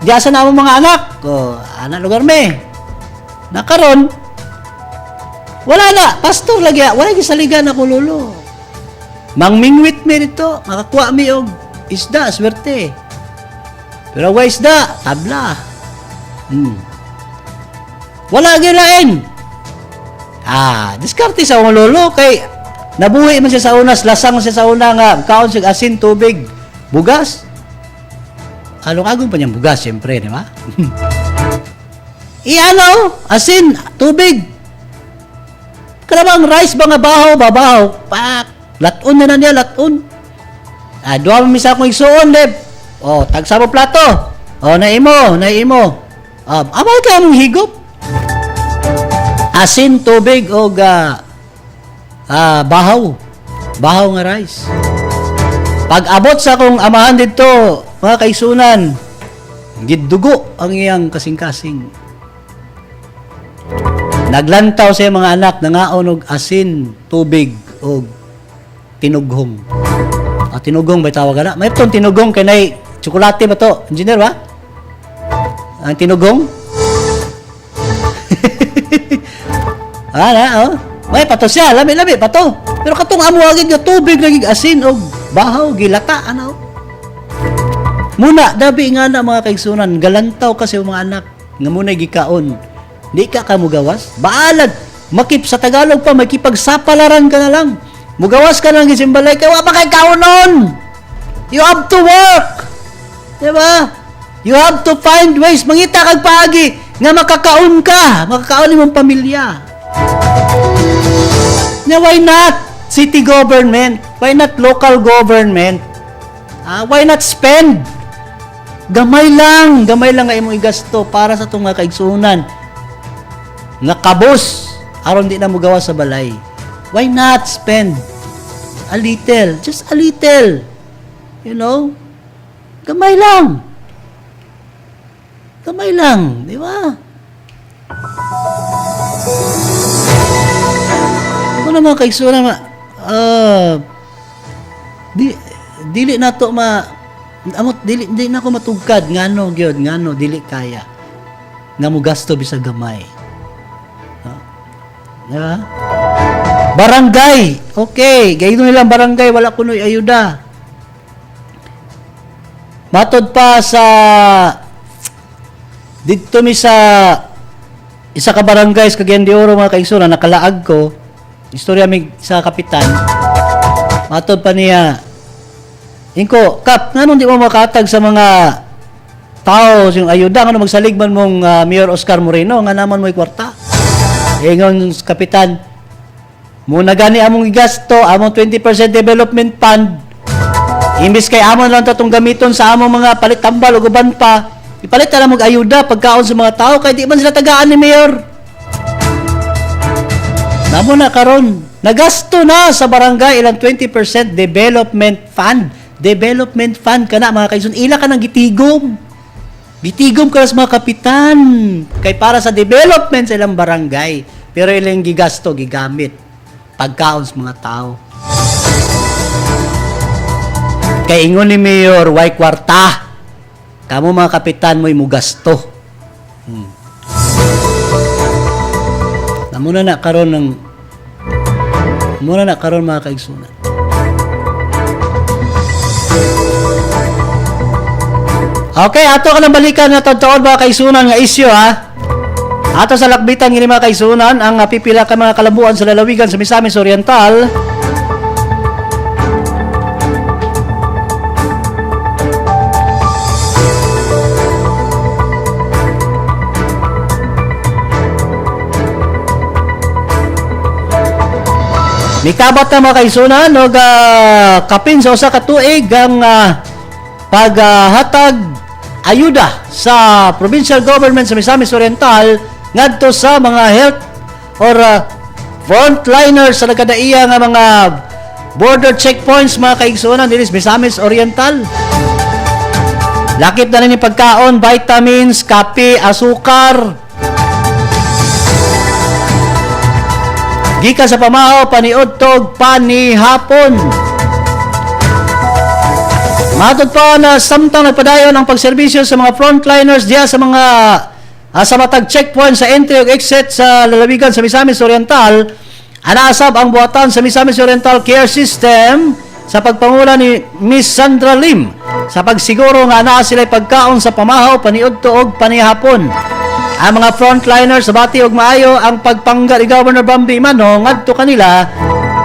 Diasa na mga anak. Anak lugar me. Nakaron wala na, pastor lagi, wala gisaligan ako lolo. Mangmingwit mi dito, makakuha mi og isda, swerte. Pero wa isda, tabla. Wala gilain. Diskarte sa akong lolo kay nabuhi man siya sa unas, lasang man siya sa una nga kaon sig asin, tubig, bugas. Along-agong pa niyang bugas, siyempre, di ba? Asin, tubig. Karabang rice ba nga bahaw, pak, laton na niya, laton. Doon mo misa akong igsuon, Deb. Tagsa mo plato. Naimo. Amay ka mong higop. Asin, tubig, o bahaw nga rice. Pag abot sa akong amahan dito, mga kaisunan, giddugo ang iyang kasing-kasing. Naglantaw sa mga anak, nangaon og asin, tubig, og tinughong. Tinughong ba tawag na? May itong tinughong kay nay tsokolate ba to? Engineer ba? Ang tinughong? Oh. May pato siya, lami-lami pato. Pero katong amo agad nga tubig naging asin og bahaw gilata ano. Muna dabi nga na mga kaigsunan, galantaw kasi ang mga anak nga muna gikaon. Di ka mugawas? Baalag makip sa Tagalog pa makipagsapalaran ka na lang. Mugawas ka nang gisimbalay kay wa pa kay kaonon. You have to work. Diba? You have to find ways mangita kag paagi nga makakaon ka, makakaon imong pamilya. Now, why not city government? Why not local government? Why not spend? Gamay lang nga imong igasto para sa itong kaigsunan. Nga kabos, aron di na mo gawa sa balay. Why not spend a little? Just a little. You know? Gamay lang. Gamay lang, di ba? Ano naman kaigsunan dili na to dili na ko matugkad ngano gyud ngano dili kaya nga mo gasto bisag gamay. Diba? Barangay. Okay, gayud nilang barangay wala kunoy ayuda. Matod pa sa dito mi sa isa ka barangay sa Cagayan de Oro mga kaigsunan nakalaag ko istorya mig sa kapitan. Matod pa niya Inko, Kap, nga di mo makatag sa mga tao yung ayuda nga magsaligman mong Mayor Oscar Moreno nga naman mo'y kwarta. Ingon kapitan, muna gani among igasto, among 20% development fund. Imbis kay amon lang tatong gamiton sa among mga palit-tambal o guban pa, ipalit na mong ayuda pagkaon sa mga tao kay di man sila tagaan ni Mayor. Namo na karon, nagasto na sa barangay ilang 20% development fund. Development fund kana mga kaigsunan, ila ka nang gitigom. Gitigom ka sa mga kapitan kay para sa development sa ilang barangay. Pero ilang gigasto, gigamit pagkaon sa mga tao. Kay ingon ni Mayor, way kwarta. Kamo mga kapitan mo'y mugasto. Muna na karon mga kaigsunan. Okay, ato ka nang balikan na totoo mga kaigsunan nga isyu ha. Ato sa lakbitan ngini mga kaigsunan ang pipila ka mga kalabuan sa lalawigan sa Misamis Oriental. Mikabat na mga kaigsunan og kapin sa usa ka tuig ang paghatag ayuda sa provincial government sa Misamis Oriental ngadto sa mga health or frontliners sa nagkadaiya nga mga border checkpoints mga kaigsunan dili sa Misamis Oriental. Lakip na rin yung pagkaon, vitamins, kape, asukar. Gikan sa pamahaw, paniudtog, panihapon. Matod pa na samtang nagpadayon ang pagserbisyo sa mga frontliners diya sa mga sa matag checkpoint sa entry ug exit sa lalawigan sa Misamis Oriental, anaasab ang buhatan sa Misamis Oriental Care System sa pagpanguna ni Miss Sandra Lim sa pagsiguro nga anaa sila pagkaon sa pamahaw, paniudto ug panihapon. Ang mga frontliners sa bati og maayo ang pagpangga ni Governor Bambi Imano ngadto kanila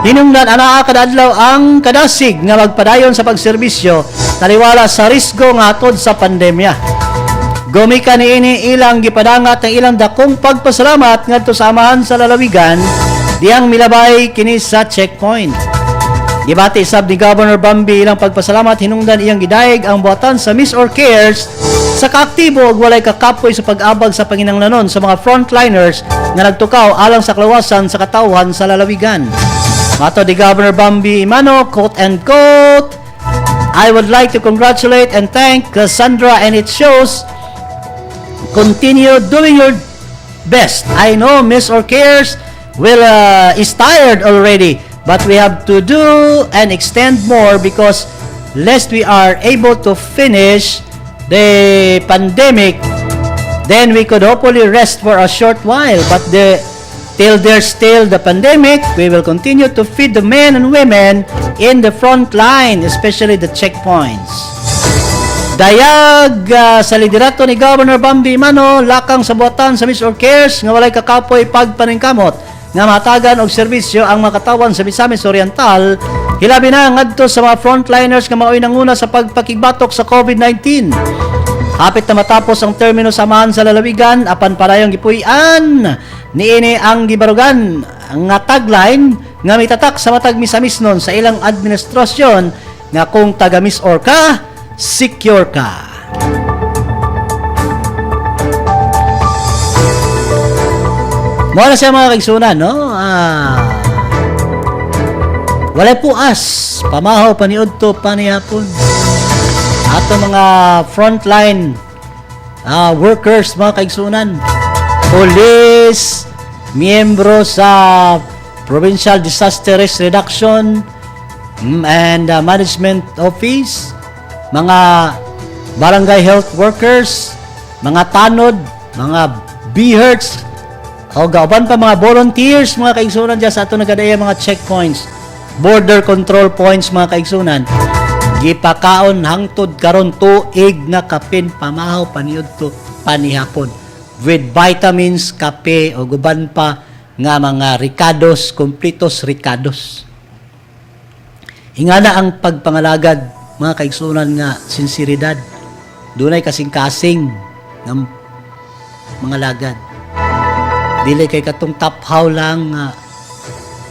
hinungdan anaa kada adlaw ang kadasig nga magpadayon sa pagserbisyo taliwala sa risgo nga atod sa pandemya. Gumika niini ilang gipadangat ang ilang dakong pagpasalamat ngadto sa amahan sa lalawigan diyang milabay kini sa checkpoint. Gibati sab ni Governor Bambi ilang pagpasalamat hinungdan iyang gidayeg ang buhatan sa Miss or Cares sa kaaktibo ug walay kakapoy sa pag-abag sa panginahanglanon sa mga frontliners nga nagtukaw alang sa kaluwasan sa katawhan sa lalawigan. Mato di Governor Bambi Imano, quote and quote, I would like to congratulate and thank Cassandra and it shows continue doing your best. I know Miss or Cares is tired already, But we have to do and extend more because lest we are able to finish the pandemic, then we could hopefully rest for a short while. But till there's still the pandemic, we will continue to feed the men and women in the front line, especially the checkpoints. Dayag sa liderato ni Governor Bambi Imano, lakang sa buhatan sa Miss Cares nga walay kakapoy pagpaningkamot nga matagan og serbisyo ang makatawan sa Misamis Oriental, hilabi na ngadto sa mga frontliners nga maoy nanguna sa pagpakigbatok sa COVID-19. Hapit na matapos ang termino samahan sa lalawigan, apan parayong gipuy-an niini ang gibarugan nga tagline nga mitatak sa matag Misamis nun sa ilang administrasyon nga kung taga Miss Or ka, secure ka. Muna siya mga kaigsunan, no? Walay puas, pamahaw, paniudto, panihapon. Ato mga frontline workers, mga kaigsunan. Police, miyembro sa Provincial Disaster Risk Reduction and Management Office, mga barangay health workers, mga tanod, mga BHERTs, o gauban pa mga volunteers, mga kaigsunan dyan sa ato nagadaya mga checkpoints, border control points, mga kaigsunan. Gipakaon hangtod karon tuig na kapin pamahaw paniudto panihapon with vitamins, kape o guban pa nga mga ricados, completos ricados. Ingana ang pagpangalagad, mga kaigsunan, nga sinseridad. Dunay kasing-kasing ng mga lagad. Dili kay katong taphaw lang nga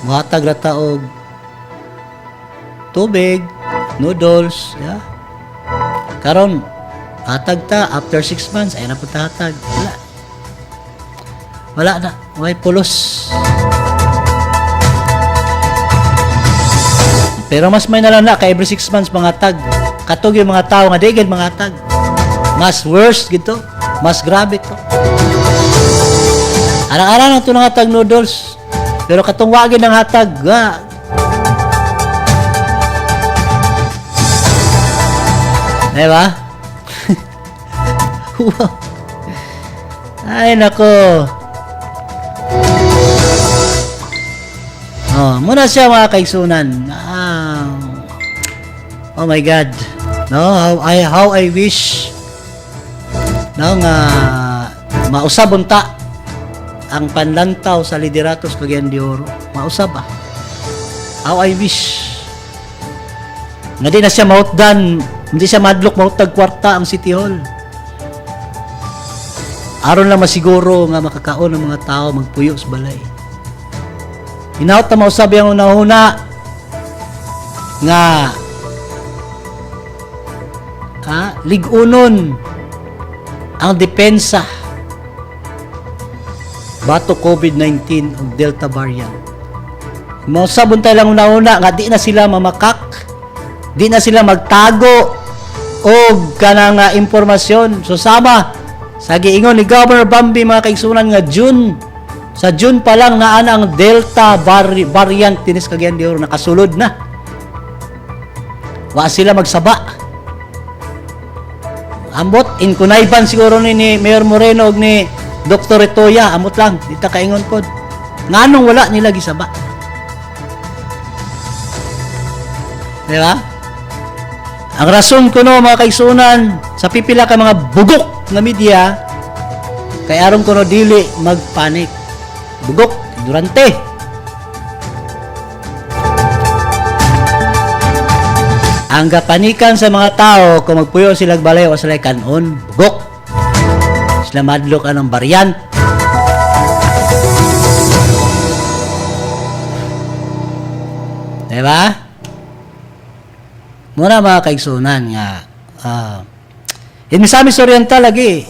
muhatag ra ta og tubig, noodles, ya. Karon hatag ta after 6 months ay na po hatag. Wala na, may pulos. Pero mas may nalang na, ka every 6 months mga tag. Katog yung mga tao nga digid mga tag. Mas worse gito, mas grabe to. Arang-arang na ito ng hatag noodles. Pero katong wagin ng hatag, diba? Wow. Ay, nako. Muna siya mga kaigsunan. Oh my God. No, how I wish no nga mausab unta ang panlantaw sa lideratos Cagayan de Oro. Mausab ba? How I wish nga di na siya mautdan, hindi siya madlok mautag kwarta ang City Hall. Aron lang masiguro nga makakaon ng mga tao magpuyo sa balay. Hinaut na mausab yung una-una nga ligunon ang depensa bato COVID-19 o Delta variant. Mausabon tayo lang una-una nga di na sila mamakak, di na sila magtago o kanang impormasyon. So sama sa giingon ni Governor Bambi, mga kaigsunan, nga sa June pa lang naa ang Delta variant tinis Cagayan de Oro, nakasulod na. Wa sila magsaba. Ambot in kunayban siguro ni Mayor Moreno og ni Dr. Etoya, amot lang dita kaingon pod. Nganong wala nila gisaba? Di ba? Ang rason ko no, mga kaigsunan, sa pipila ka mga bugok nga media, kay aron ko no dili magpanik. Bugok durante. Ang kapanikan sa mga tao kung magpuyo sila balay o sila kanon, bugok. Sila madlok anong variant. Diba? Muna mga kaigsunan nga in Misamis Oriental lagi.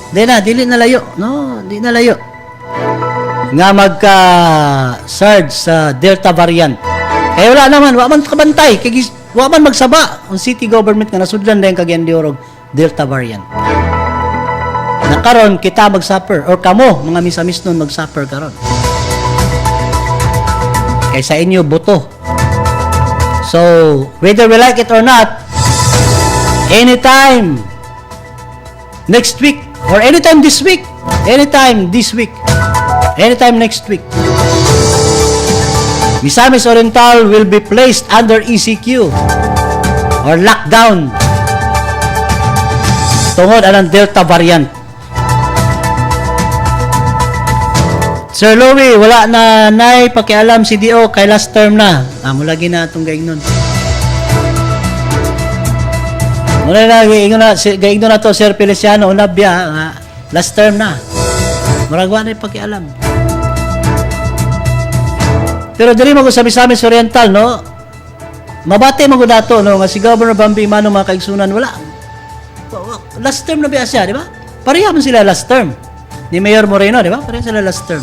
Dili na layo, no? Di na layo. Nga magka-surge sa Delta variant. Kaya wala naman, wa man kabantay, wa man magsaba ang city government nga nasudlan dahil Cagayan de Oro Delta variant. Nakaron kita mag-suffer or kamo mga Misamis nun mag-suffer karon. kay sa inyo boto. So, whether we like it or not, anytime next week or anytime this week, anytime next week, Misamis Oriental will be placed under ECQ or lockdown tungod anang Delta variant. Sir Louie, wala na nay pakialam si DO kay last term na. Mulagi na itong gaignon. Muna na, gaignon na to, Sir Feliciano, unabya, last term na. Muragwa na pakialam. Pero dili mo ko sa Misamis Oriental, no? Mabate mo ko dato, no? Nga si Governor Bambi Imano, mga kaigsunan, wala. Last term na ba siya, di ba? Pareha mo sila last term. Ni Mayor Moreno, di ba? Pareha sila last term.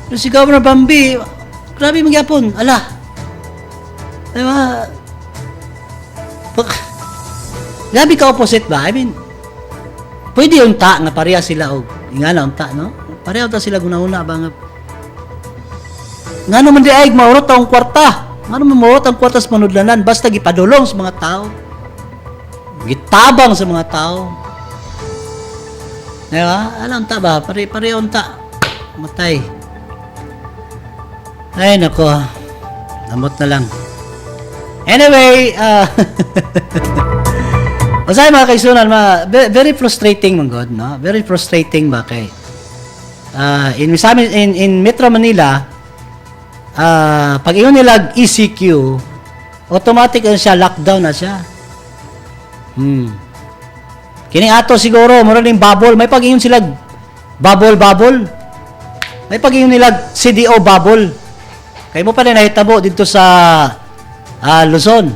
Pero si Governor Bambi, grabe magyapon, ala. Di ba? Grabe ka opposite ba? I mean, pwede yung ta nga pareha sila o nga na yung ta, no? Pareha ta sila guna-una ba nga nga naman di ay maurot ang kwarta. Nga naman maurot ang kwarta sa panudlanan basta gipadulong sa mga tao. Gitabang sa mga tao. Diba? Alam ta ba? Pare-pareho ta. Matay. Ay, nako. Namot na lang. Anyway, masaya mga kaisunan, very frustrating man God, no? Very frustrating ba kay in Metro Manila, pag iyon nilag ECQ, automatic na siya, lockdown na siya. Kini ato siguro, mura ning bubble, may pag iyon sila bubble. May pag iyon nilag CDO bubble. Kay mo pa rin nahitabo dito sa Luzon.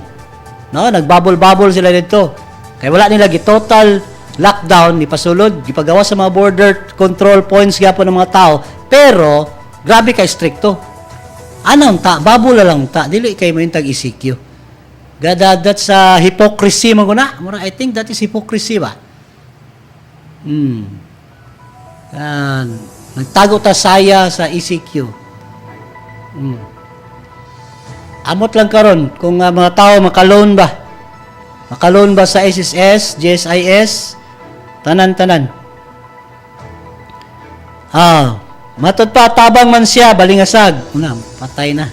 No, nagbubble sila dito. Kaya wala nila total lockdown, ipasulod, ipagawa sa mga border control points gyapon ng mga tao, pero grabe kay stricto. Anong ta, bubble lang ta, dili kay mo yung tag-ECQ. That's hypocrisy mo guna. I think that is hypocrisy ba? Nagtago ta saya sa ECQ. Amot lang karon kung mga tao makaloan ba sa SSS, GSIS, tanan. Matod pa, tabang man siya, balingasag. Patay na.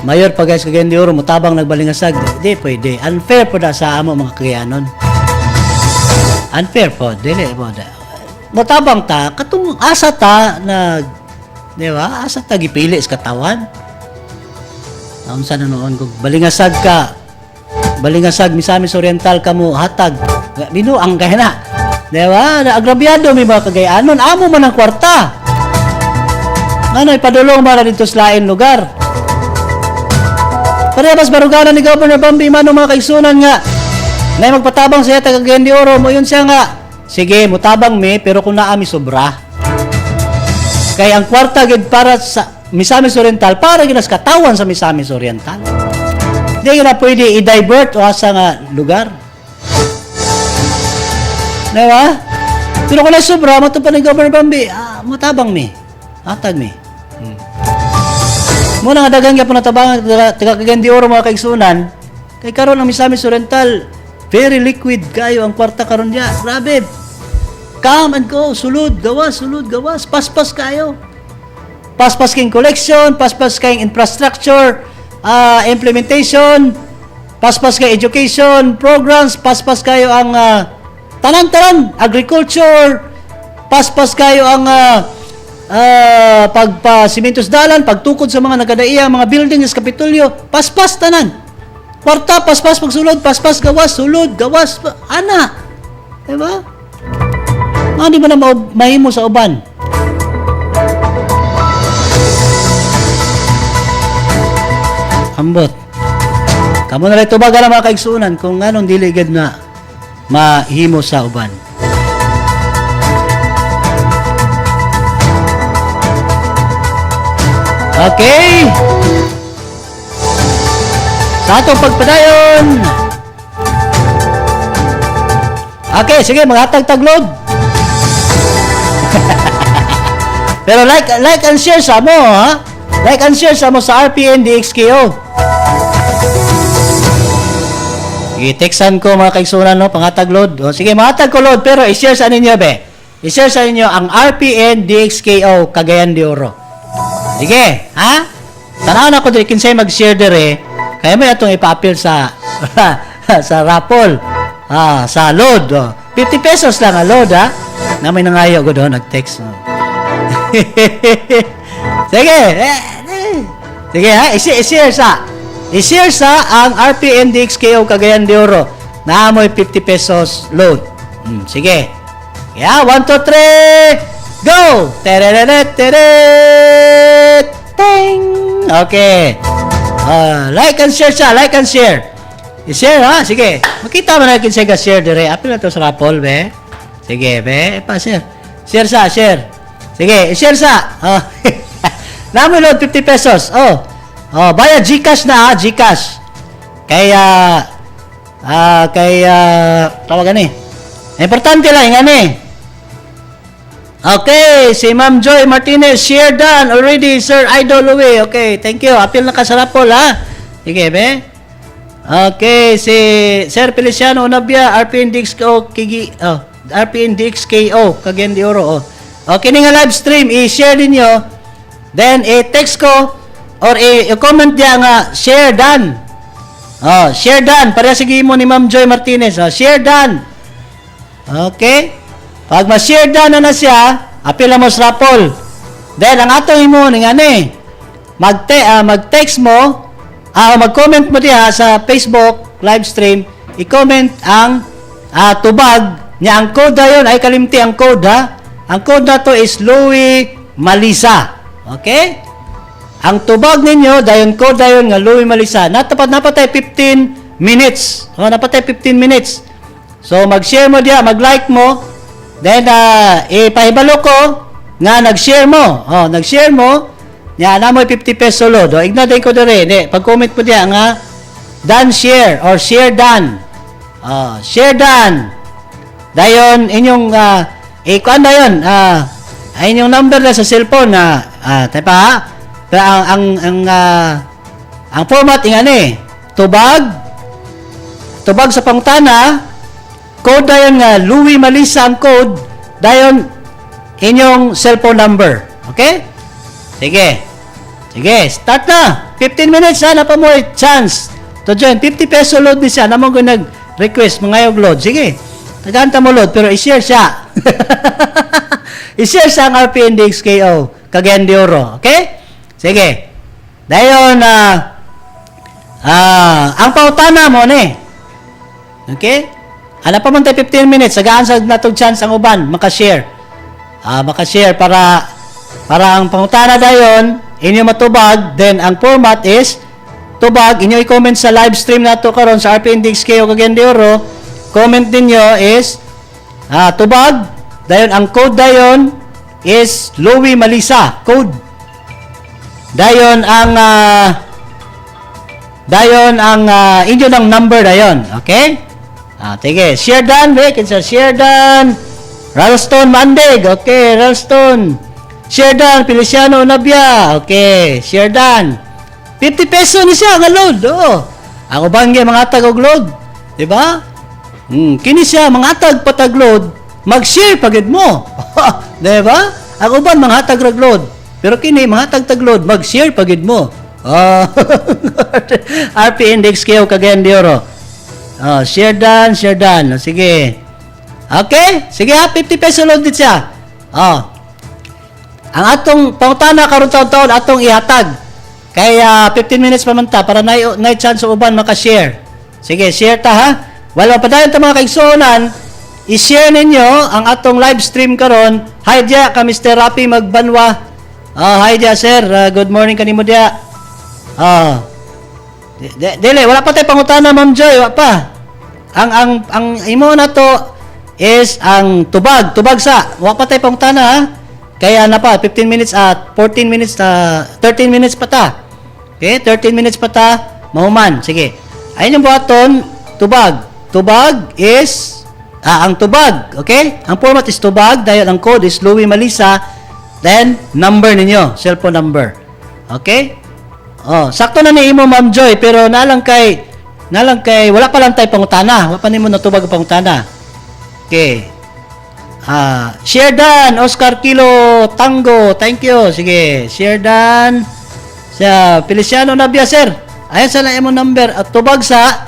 Mayor pa guys, Cagayan de Oro, mutabang nagbalingasag. Di pwede. Unfair po da sa amo mga Cagayanon. Unfair po. Dili po da. Mutabang ta, katong asa ta na, di ba? Asa ta gipili sa katawan. Naon sa noon kung balingasag ka, balingasag Misamis Oriental kamo hatag. Binuang kay na. Di ba? Agrabyado may mga Cagayanon. Amo man ang kwarta. Ano, ipadulong ba na dito sa lain lugar? Parehas baruganan ni Governor Bambi Imano mga kaigsunan nga na magpatabang siya taga Cagayan de Oro mo yun siya nga. Sige, mutabang mi pero kung naami sobra. Kaya ang kwarta gid para sa Misamis Oriental para gid sa katawan sa Misamis Oriental. Di na pwede i-divert o asa nga lugar. Diba? Pero kung sobra mo pa ni Governor Bambi, mutabang mi. Hatag mi. Muna nga dagang yapon natabangan taga Cagayan de Oro mga kaigsunan. Kay karon ang Misamis Oriental very liquid kayo ang kwarta karon dia. Grabe. Come and go, sulod gawas, paspas kayo. Paspas king collection, paspas king infrastructure, implementation, paspas kay education programs, paspas kayo ang tanan agriculture, paspas kayo ang pagpa-simentos dalan, pagtukod sa mga nagadaiya, mga building sa Kapitolyo, paspas tanan. Kwarta, paspas pagsulod, paspas gawas, sulod, gawas, ana. Diba? Di ba na mahimo sa uban? Ambot. Kamu na rin tubaga na mga kaigsunan kung anong diligid na mahimo sa uban. Okay. Sa atong pagpadayon. Okay, sige, maghatag taglog. Pero like and share sa mo, ha? Like and share sa mo sa Rpn Dxko. Sige, textan ko mga kaigsunan, no? Pangatag load. O, sige, mangatag ko load, pero i-share sa ninyo, be. I-share sa ninyo ang Rpn Dxko Cagayan de Oro. Sige, ha? Tanaw na ko diri kinsay mag-share dire. Kaya mo itong ipa-appeal sa sa raffle. Sa load. Oh. 50 pesos lang ang load, ha? Na may nangayo ko doon, nag-text. Oh. Sige, sige, ha? I-share sa ang Rpn Dxko Cagayan de Oro na amoy 50 pesos load. Sige. Yeah, 1, 2, 3, go! Tereret, teret, ting! Okay. Like and share siya, like and share. I-share, ha? Sige. Makita mo na kinsa ga-share dire. Apil na to sa raffle, be. Sige, be. Pa-share. Share sa, share. Sige, i-share sa. Namoy load 50 pesos. Bayad Gcash na, ha? Gcash. Kaya tawagan eh. Importante lang, nga ni. Okay, si Ma'am Joy Martinez, share done already, Sir Idol Louie. Okay, thank you. Apil na ka sa raffle, ha? Sige, be. Okay, si Sir Feliciano Nabia, Rpn Dxko, Rpn Dxko, Cagayan de Oro. Okay, nga live stream, i-share ninyo. Then, i-text ko, or i-comment diya nga, share done. Share done. Pareha sige mo ni Ma'am Joy Martinez. Share done. Okay? Pag ma-share done na siya, apila mo sa raffle. Then, ang atong imo, mag-text mo, mag-comment mo diya sa Facebook live stream, i-comment ang tubag niya. Ang code na yun, ay kalimti ang code, ha? Ang code na to is Louie Malisa. Okay? Ang tubag ninyo, dayon ko dayon nga Louie Malisa. Napatay 15 minutes. Napatay 15 minutes. So mag-share mo diya, mag-like mo. Then ipahibalo ko nga nag-share mo. Nag-share mo. Nya na mo 50 peso load. Ignatin ko dire. Pag-comment mo diya nga done share or share done. Share done. Dayon inyong kuan dayon inyong number na sa cellphone na tapa ha. Ang format ingani tubag sa pangtana, code dayon nga Louie Malisa ang code, dayon inyong cellphone number. Okay? Sige, start na. 15 minutes na pa mo chance to join. 50 peso load ni siya, namang ko nag-request mangayog load. Sige, naganta mo load, pero i-share siya. I-share siya ang Rpn Dxko Cagayan de Oro. Okay? Sige. Dayon, ang pautana mo ni. Okay? Ano pa man tayo 15 minutes, sagaan sa natog chance ang uban, makashare. Makashare para ang pautana dayon, inyo matubag, then ang format is, tubag, inyo i-comment sa live stream nato karon sa Rpn Dxko Cagayan de Oro, comment ninyo is, tubag, dayon ang code dayon is Louie Malisa, code. Dayon ang inyo ng number dayon. Okay? Sige, share done, kinsa share done. Ralston Mandig. Okay, Ralston. Share done, Feliciano Nabia. Okay, share done. 50 peso ni siya nga load. Ang ubang mga tag og load, di ba? Kini siya mga tag patag load, mag-share pagid mo. Di ba? Ang uban mga tag load. Pero kini mga tagload, mag-share pagid mo. Rpn Dxko Cagayan de Oro. Share done. Sige. Okay? Sige ha, 50 peso load dit siya. Ang atong pangutana karon taon-taon atong ihatag. Kaya 15 minutes pa man ta para na chance uban maka-share. Sige, share ta ha. Wala pa dayon ta mga kaigsuonan, i-share ninyo ang atong live stream karon. Hi dia ka Mr. Rapi Magbanwa. Hi dia sir, good morning kanimo dia. Dili wala pa tay pangutana Ma'am Joy, wa pa. Ang imo na to is ang tubag sa. Wa pa tay pangutana ha. Kaya na pa 15 minutes at 14 minutes 13 minutes pa ta. Okay, 13 minutes pa ta mahuman. Sige. Ayun yung buhaton, tubag. Tubag is ang tubag, okay? Ang format is tubag, dahil ang code is Louie Malisa. Then, number ninyo, cellphone number. Okay? Oh, sakto na ni imo Ma'am Joy pero nalang kay wala pa lang tay pangutana. Wa pa nimo natubag ang pangutana. Okay. Share dan Oscar Kilo Tango. Thank you. Sige, share dan sa Feliciano Nabia sir. Ayan sa na imo number at tubag sa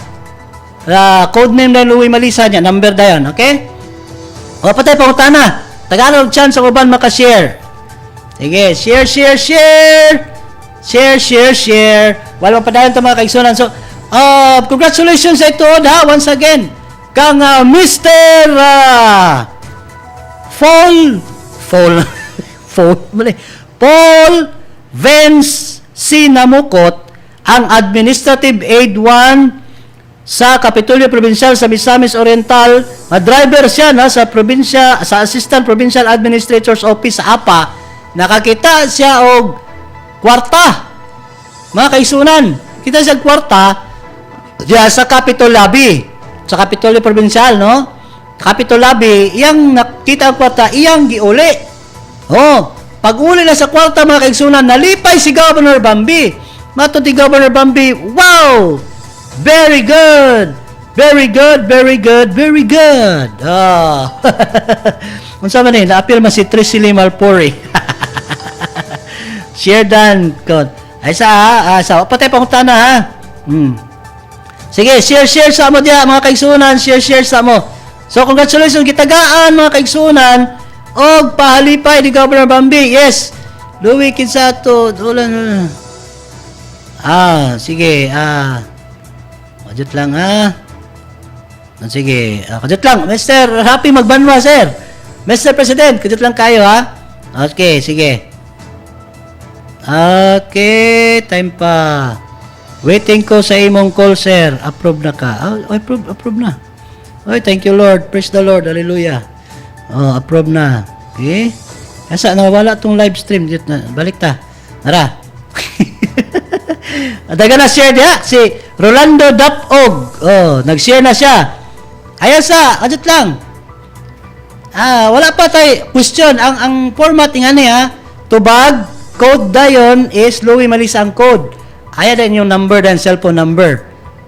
code name na Louie Malisa niya, number dayon, okay? Wa pa tay pangutana. Tagalog chance ang uban maka-share. Sige, share. Wala pa dayon ta mga kaigsunan. So, congratulations sa ito ha, once again. Kang Mr. Paul Vance Sinamukot, ang Administrative Aid 1 sa Kapitolyo Provincial sa Misamis Oriental. Driver siya sa probinsya, sa Assistant Provincial Administrator's Office sa APA. Nakakita siya og kwarta. Mga kaisunan, kita siya kwarta diya sa Capitol Lobby, sa Kapitolyo Provincial, no? Capitol Lobby, iyang nakita ang kwarta, iyang giuli. Pag-uli na sa kwarta mga kaisunan, nalipay si Governor Bambi. Mato ti Governor Bambi, wow! Very good! Unsa man ni, na-appeal man si Trisili Malpuri. Share dan ko. Ay sa patay pangutana ha. Sige, share sa mo dia mga kaigsunan, share sa mo. So congratulations gitagaan mga kaigsunan og pahalipay ni Governor Bambi. Yes. Louie Kinsato, sige, kadjut lang ha. Sige, kadjut lang. Mr. Happy magbanwa sir. Mr. President, kadjut lang kayo ha. Okay, sige. Okay, time pa. Waiting ko sa imong call, sir. Approve na ka. Approve na. Okay, thank you, Lord. Praise the Lord. Hallelujah. Approve na. Okay. Asa, nawala tong live stream. Balik ta. Nara. Daga na share diha. Si Rolando Dapog. Nag-share na siya. Ayan sa, adjut lang. Wala pa tayo question. Ang format nga niya, tubag, code dayon is Louie Malisa ang code. Ayan din yung number dan cellphone number.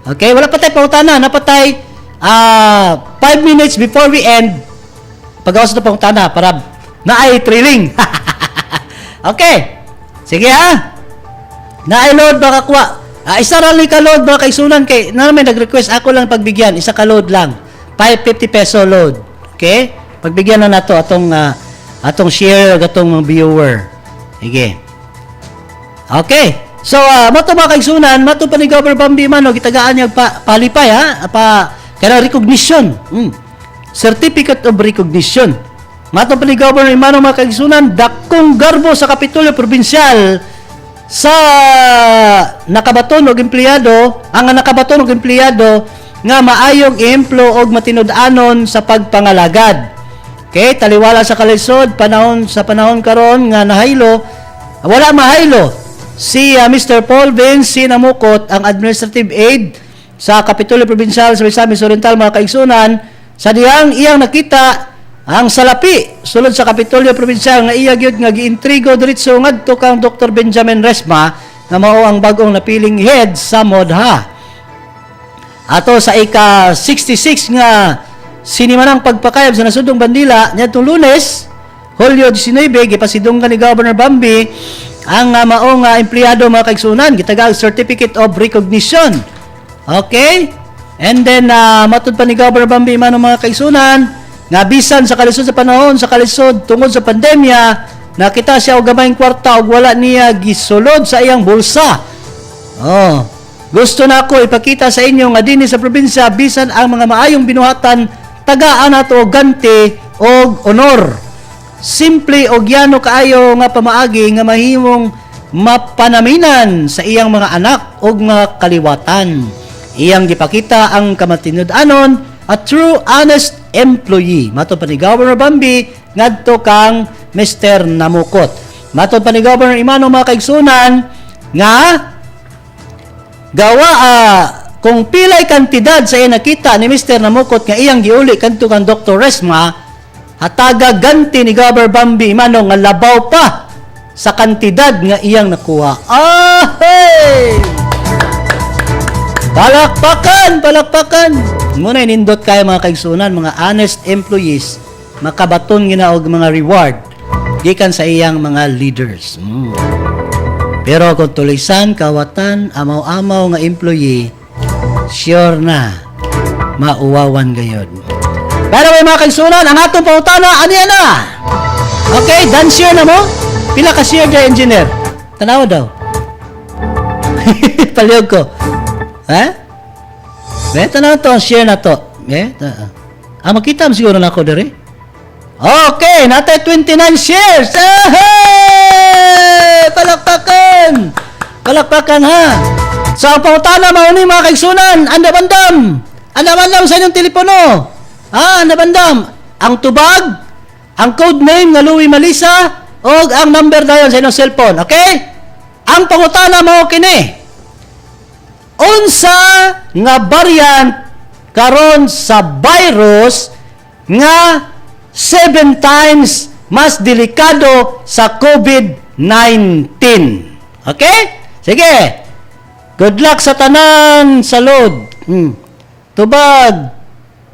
Okay, wala pa tayo pangutana. Napatay 5 minutes before we end. Pag-awas na pangutana para na ay trailing. Okay. Sige ha. Na ay load baka kuha. Isa ra ni ka load baka kaisunan kay na may nag-request ako lang pagbigyan. Isa ka load lang. 550 peso load. Okay? Pagbigyan na nato atong share atong viewer. Sige. Okay. So, mato mga kaigsunan, mato pa ni Governor Bambi Mano, gitagaan niya palipay, ha? Kaya recognition. Certificate of Recognition. Mato pa ni Governor Mano, mga kaigsunan, dakong garbo sa Kapitolyo Provincial sa nakabaton og empleyado, ang nakabaton og empleyado nga maayong iemplo og matinud-anon sa pagpangalagad. Okay, taliwala sa kalisod, sa panahon karon nga nahaylo, wala mahaylo. Si Mr. Paul Vince Sinamukot, ang Administrative Aid sa Kapitolyo Provincial sa Misamis Oriental, mga kaigsunan, sa iyang nakita ang salapi sulod sa Kapitolyo Provincial nga iya gyud nga giintrigo diretso ngadto kang Dr. Benjamin Resma nga mao ang bagong napiling head sa MODHA. Ato sa ika-66 nga sinimanang pagpakayab sa nasudong bandila niadtong Lunes, Hulyo 19, gipasidunggan ni Governor Bambi ang maong empleyado, mga kaigsunan, gitagang Certificate of Recognition. Okay? And then matud pa ni Governor Bambi Mano, mga kaigsunan, nga bisan sa kalisod sa panahon sa kalisod tungod sa pandemya, nakita siya og gamayng kwarta og wala niya gisulod sa iyang bulsa. Gusto na ako ipakita sa inyo nga dinhi sa probinsya bisan ang mga maayong binuhatan tagaan nato og ganti og honor. Simple og yano kaayo nga pamaagi nga mahimong mapanaminan sa iyang mga anak og mga kaliwatan. Iyang gipakita ang kamatinud-anon a true honest employee. Matod pa ni Governor Bambi ngadto kang Mr. Namukot. Matod pa ni Governor Imano, mga kaigsunan, nga gawa kung pilay kantidad sa iyang nakita ni Mr. Namukot nga iyang giuli kadto kang Dr. Resma, hataga ganti ni Governor Bambi Imano nga labaw pa sa kantidad nga iyang nakuha. Hey! Palakpakan! Muna inindot kayo mga kaigsunan, mga honest employees, makabaton ginaog mga reward gikan sa iyang mga leaders. Pero kung tulisan, kawatan, amaw-amaw nga employee, sure na, mauwawan gayon. Pero may mga kaigsunan, ang atong pangutana, ano yan na? Okay, done share na mo? Pila ka share the engineer? Tanawa daw. Palihog ko. Ha? Beta na to, share na to. Makita mo siguro na ako dere. Okay, natay 29 shares. Hey! Palakpakan ha. So, ang pangutana mauni mga kaigsunan, anda bandam sa inyong telepono. Anda bandam. Ang tubag, ang code name nga Louie Malisa, o ang number dayon sa inyong cellphone. Okay? Ang pangutana mao kini. Unsa nga variant karon sa virus nga 7 times mas delikado sa COVID-19. Okay? Sige. Good luck sa tanan sa load. Tubag.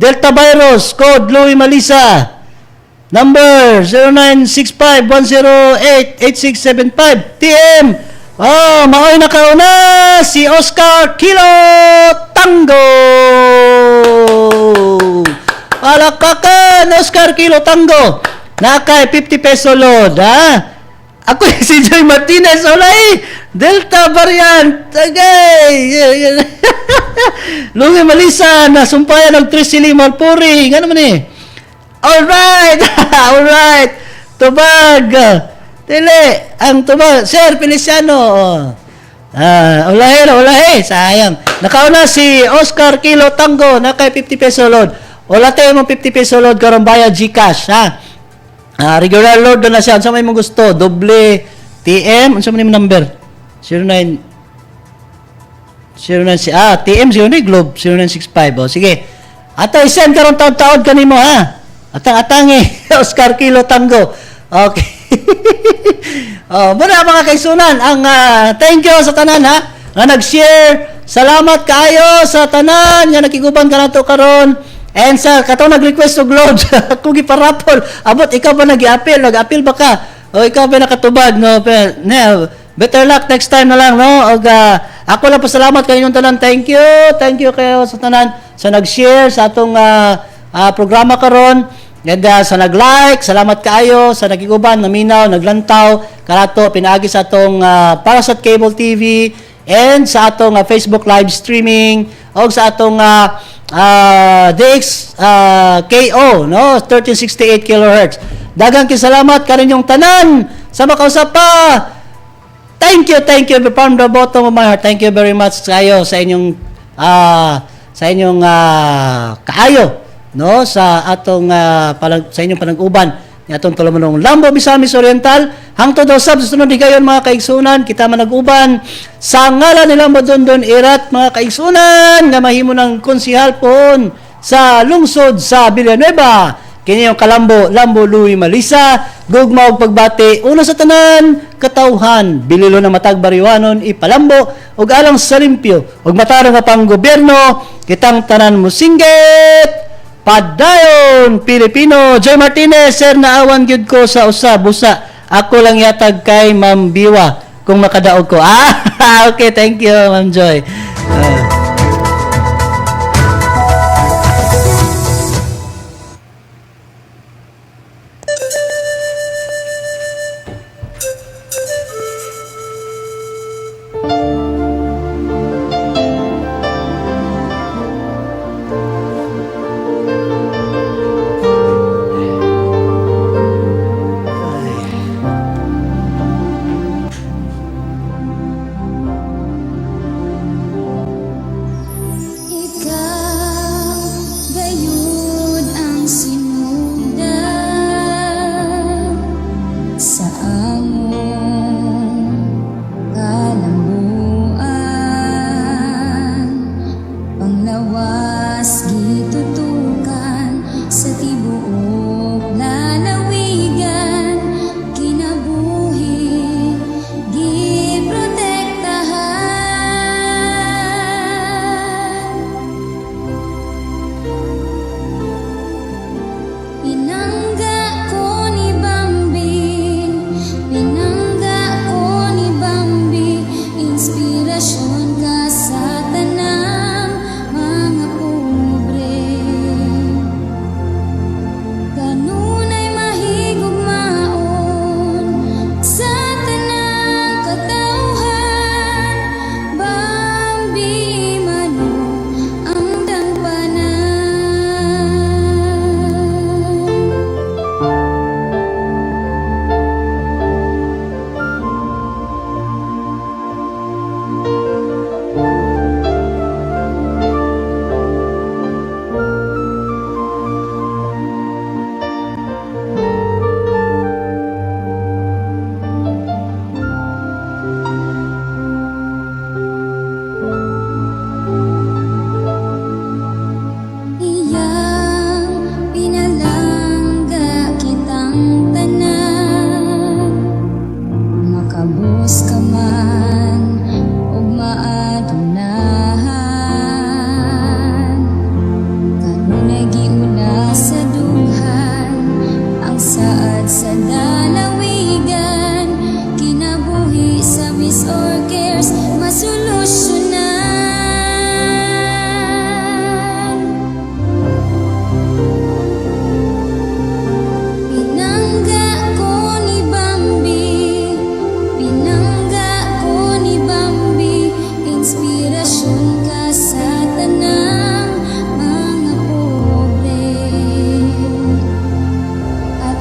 Delta virus. Code Louie Malisa. Number 0965-108-8675. TM. Maoy na kauna si Oscar Kilo Tango. Palakpakan, Oscar Kilo Tango. Nakay 50 peso load, ha? Ako si Joy Martinez, olay. Delta variant. Okay. Louie Malisa, nasumpayan ng 3 silimal puri. Ano man eh? Alright. Tubag. Dili, ang tubag. Sir Feliciano. Ulahe. Sayang. Nakauna si Oscar Kilo Tango. Nakay 50 peso load. Ulate mo 50 peso load karon bayad GCash, ha? Regular load na siya. Unsa may mo gusto? Doble TM. Unsa man yung number? 09 TM 09 Globe 0965. Sige. Atay send karon taod-taod kanimo, ha? Atang-atangi Oscar Kilo Tango. Okay. Muna mga kaisunan, ang thank you sa tanan ha nga nag-share. Salamat kaayo sa tanan nga nakiguban ka nato karon. And sa kato nag-request og load kung giparapol, abot ikaw ba nag-appeal ba ka? O ikaw ba nakatubag no? Better luck next time na lang no. Og ako lang pasalamat kayo inyong tanan. Thank you kayo sa tanan sa nag-share sa atong programa karon. And sa nag-like, salamat kaayo sa nagiguban, naminaw, naglantaw, karato pinaagi sa atong Parasat Cable TV and sa atong Facebook live streaming o sa atong Dxko no 1368 kHz. Daghang salamat kaninyong tanan sa makausap pa. Thank you from the bottom of my heart. Thank you very much kayo sa inyong kaayo no sa atong sa inyong panag-uban ni atong tulumanong Lambo Misamis Oriental hangtod daw sab sunod higayon mga kaigsunan kita manag-uban sa ngalan ni Lambo Dondon Irat mga kaigsunan nga mahimo ng konsehal pon sa lungsod sa Villanueva kini yung Lambo Louie Malisa gugma og pagbati una sa tanan katawhan bililo na matag bariwanon ipalambo og alang sa limpyo og matarong nga pang gobyerno kitang tanan musinggit padayon Pilipino. Joy Martinez, sir, naawan gyud ko sa busa. Ako lang yatag kay Ma'am Biwa kung makadaog ko. Okay, thank you, Ma'am Joy.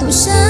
mo siya